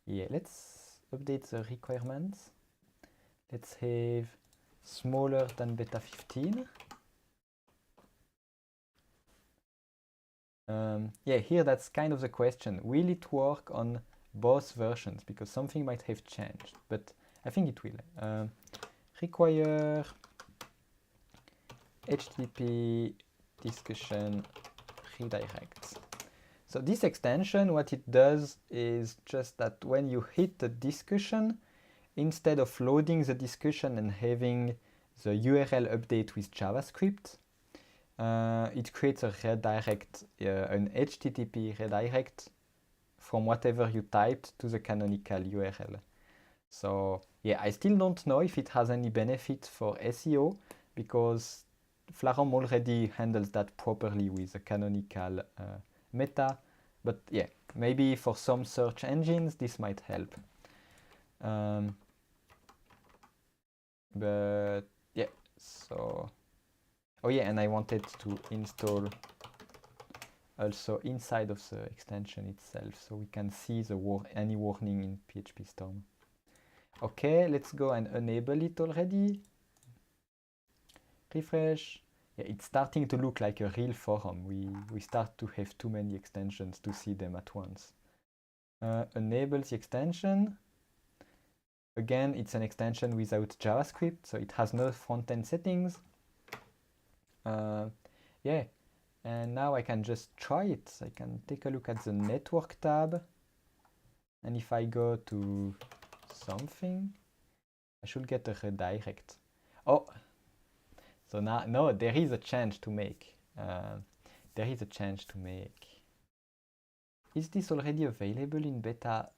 Yeah, let's update the requirements. Let's have smaller than beta 15. Yeah, here that's kind of the question. Will it work on both versions? Because something might have changed, but I think it will. Require HTTP discussion redirects. So this extension, what it does is just that when you hit the discussion, instead of loading the discussion and having the URL update with JavaScript, it creates a redirect, an HTTP redirect from whatever you typed to the canonical URL. So yeah, I still don't know if it has any benefit for SEO because Flarum already handles that properly with the canonical meta. But yeah, maybe for some search engines this might help. But yeah, so oh yeah, and I wanted to install also inside of the extension itself so we can see the any warning in PHP Storm. Okay, let's go and enable it already. Refresh. Yeah, it's starting to look like a real forum. We start to have too many extensions to see them at once. Enable the extension. Again, it's an extension without JavaScript, so it has no front-end settings. Yeah, and now I can just try it. I can take a look at the network tab. And if I go to something, I should get a redirect. Oh, so now, no, there is a change to make. There is a change to make. is this already available in beta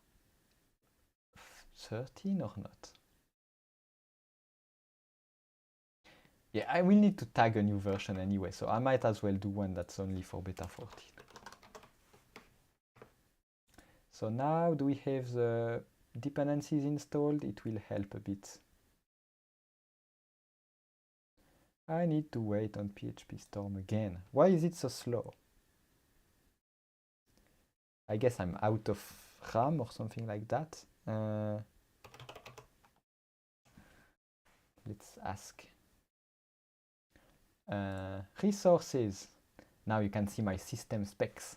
13 or not? Yeah, I will need to tag a new version anyway, so I might as well do one that's only for beta 14. So now do we have the dependencies installed? It will help a bit. I need to wait on PHP Storm again. Why is it so slow? I guess I'm out of RAM or something like that. Let's ask. Resources. Now you can see my system specs.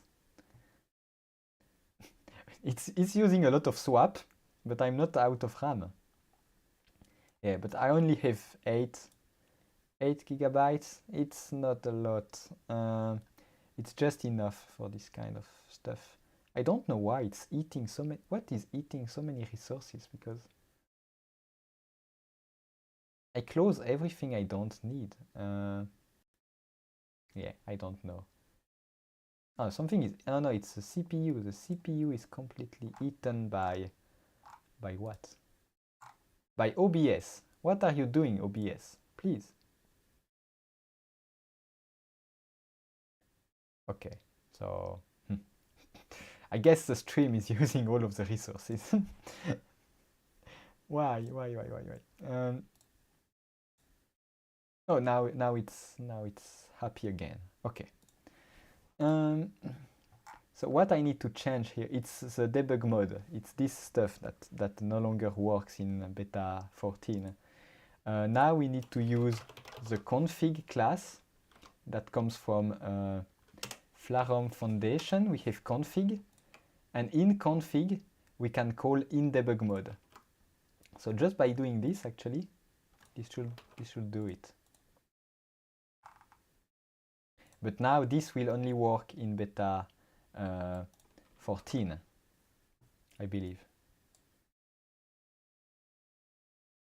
It's using a lot of swap, but I'm not out of RAM. Yeah, but I only have 8 gigabytes. It's not a lot. It's just enough for this kind of stuff. I don't know why it's eating so many. What is eating so many resources? Because I close everything I don't need. Yeah, I don't know. Oh, something is. Oh no, it's the CPU. The CPU is completely eaten by what? By OBS. What are you doing, OBS? Please. Okay, so I guess the stream is using all of the resources. Why? Oh, now it's happy again. Okay. So what I need to change here, it's the debug mode. It's this stuff that no longer works in beta 14. Now we need to use the config class that comes from Flarum Foundation. We have config, and in config we can call in debug mode. So just by doing this, actually, this should do it. But now this will only work in beta 14, I believe.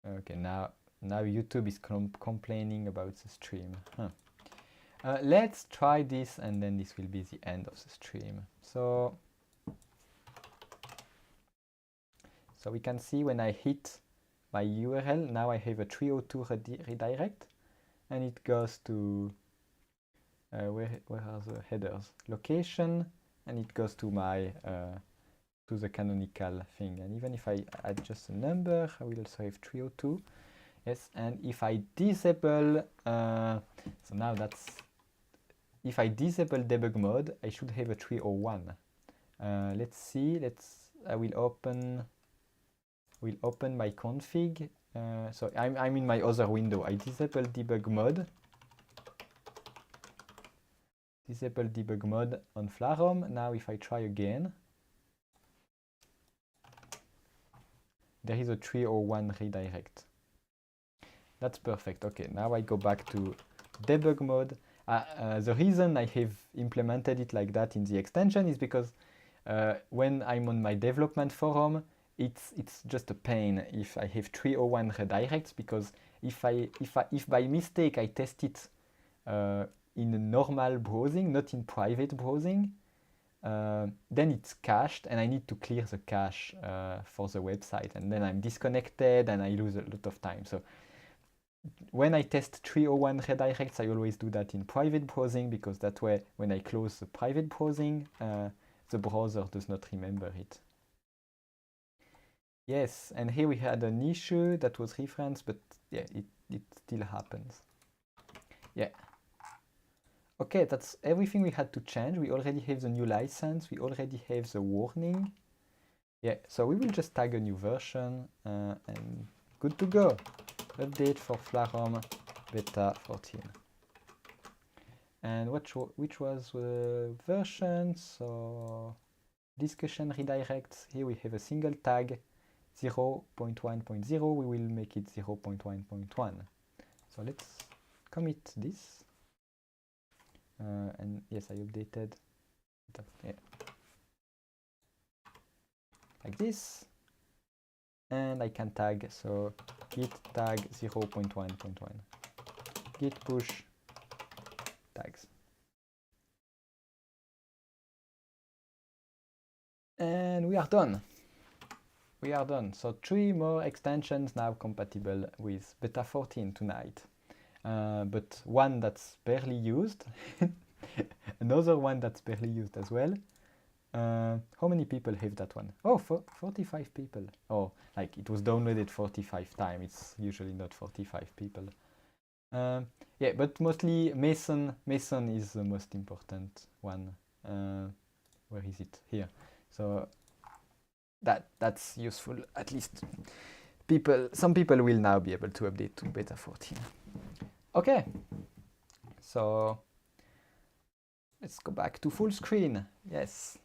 Okay, now YouTube is complaining about the stream. Huh. Let's try this, and then this will be the end of the stream. So we can see when I hit my URL, now I have a 302 redirect, and it goes to where are the headers? Location, and it goes to my to the canonical thing. And even if I add just a number, I will also have 302. Yes, and if I disable, so now that's, if I disable debug mode, I should have a 301. Let's see. I will open my config. So I'm in my other window. I disable debug mode. Disable debug mode on Flarum. Now if I try again, there is a 301 redirect. That's perfect. Okay, now I go back to debug mode. The reason I have implemented it like that in the extension is because when I'm on my development forum, it's just a pain if I have 301 redirects, because if by mistake I test it in normal browsing, not in private browsing, then it's cached, and I need to clear the cache for the website, and then I'm disconnected and I lose a lot of time. So when I test 301 redirects, I always do that in private browsing, because that way when I close the private browsing, the browser does not remember it. Yes, and here we had an issue that was referenced, but yeah, it still happens. Yeah. Okay, that's everything we had to change. We already have the new license. We already have the warning. Yeah, so we will just tag a new version and good to go. Update for Flarum beta 14. And which was the version? So discussion redirects. Here we have a single tag 0.1.0. We will make it 0.1.1. So let's commit this. And yes, I updated that, yeah, like this, and I can tag, so git tag 0.1.1, git push tags. we are done. We are done. So 3 more extensions now compatible with beta 14 tonight. But one that's barely used, another one that's barely used as well. How many people have that one? Oh, 45 people. Oh, like it was downloaded 45 times. It's usually not 45 people. Yeah, but mostly Mason is the most important one. Where is it? Here. So that's useful. At least some people will now be able to update to beta 14. Okay. So let's go back to full screen. Yes.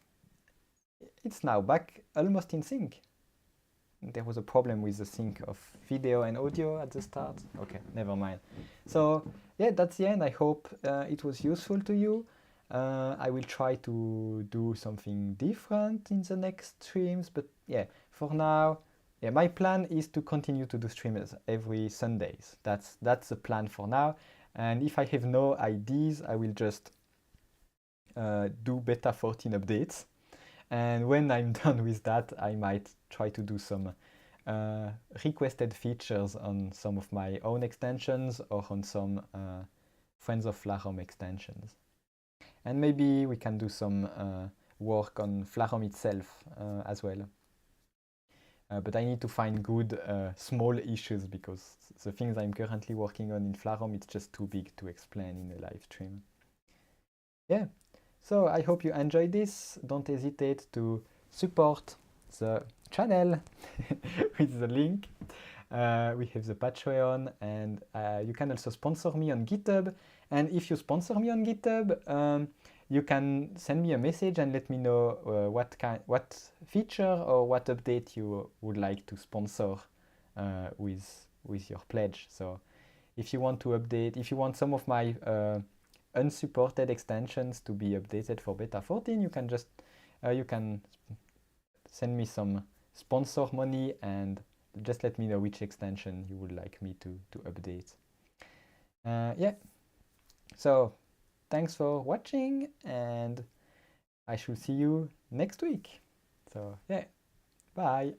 It's now back almost in sync. There was a problem with the sync of video and audio at the start. Okay, never mind. So yeah, that's the end. I hope it was useful to you. I will try to do something different in the next streams, but yeah, for now, yeah, my plan is to continue to do streams every Sundays. That's the plan for now. And if I have no ideas, I will just do beta 14 updates. And when I'm done with that, I might try to do some requested features on some of my own extensions or on some Friends of Flarum extensions. And maybe we can do some work on Flarum itself as well. But I need to find good small issues because the things I'm currently working on in Flarum, it's just too big to explain in a live stream. Yeah. So I hope you enjoyed this. Don't hesitate to support the channel with the link. We have the Patreon, and you can also sponsor me on GitHub. And if you sponsor me on GitHub, you can send me a message and let me know what feature or what update you would like to sponsor with your pledge. So if you want to update, if you want some of my unsupported extensions to be updated for beta 14, you can just you can send me some sponsor money and just let me know which extension you would like me to update. Yeah, so thanks for watching, and I shall see you next week. So yeah, bye.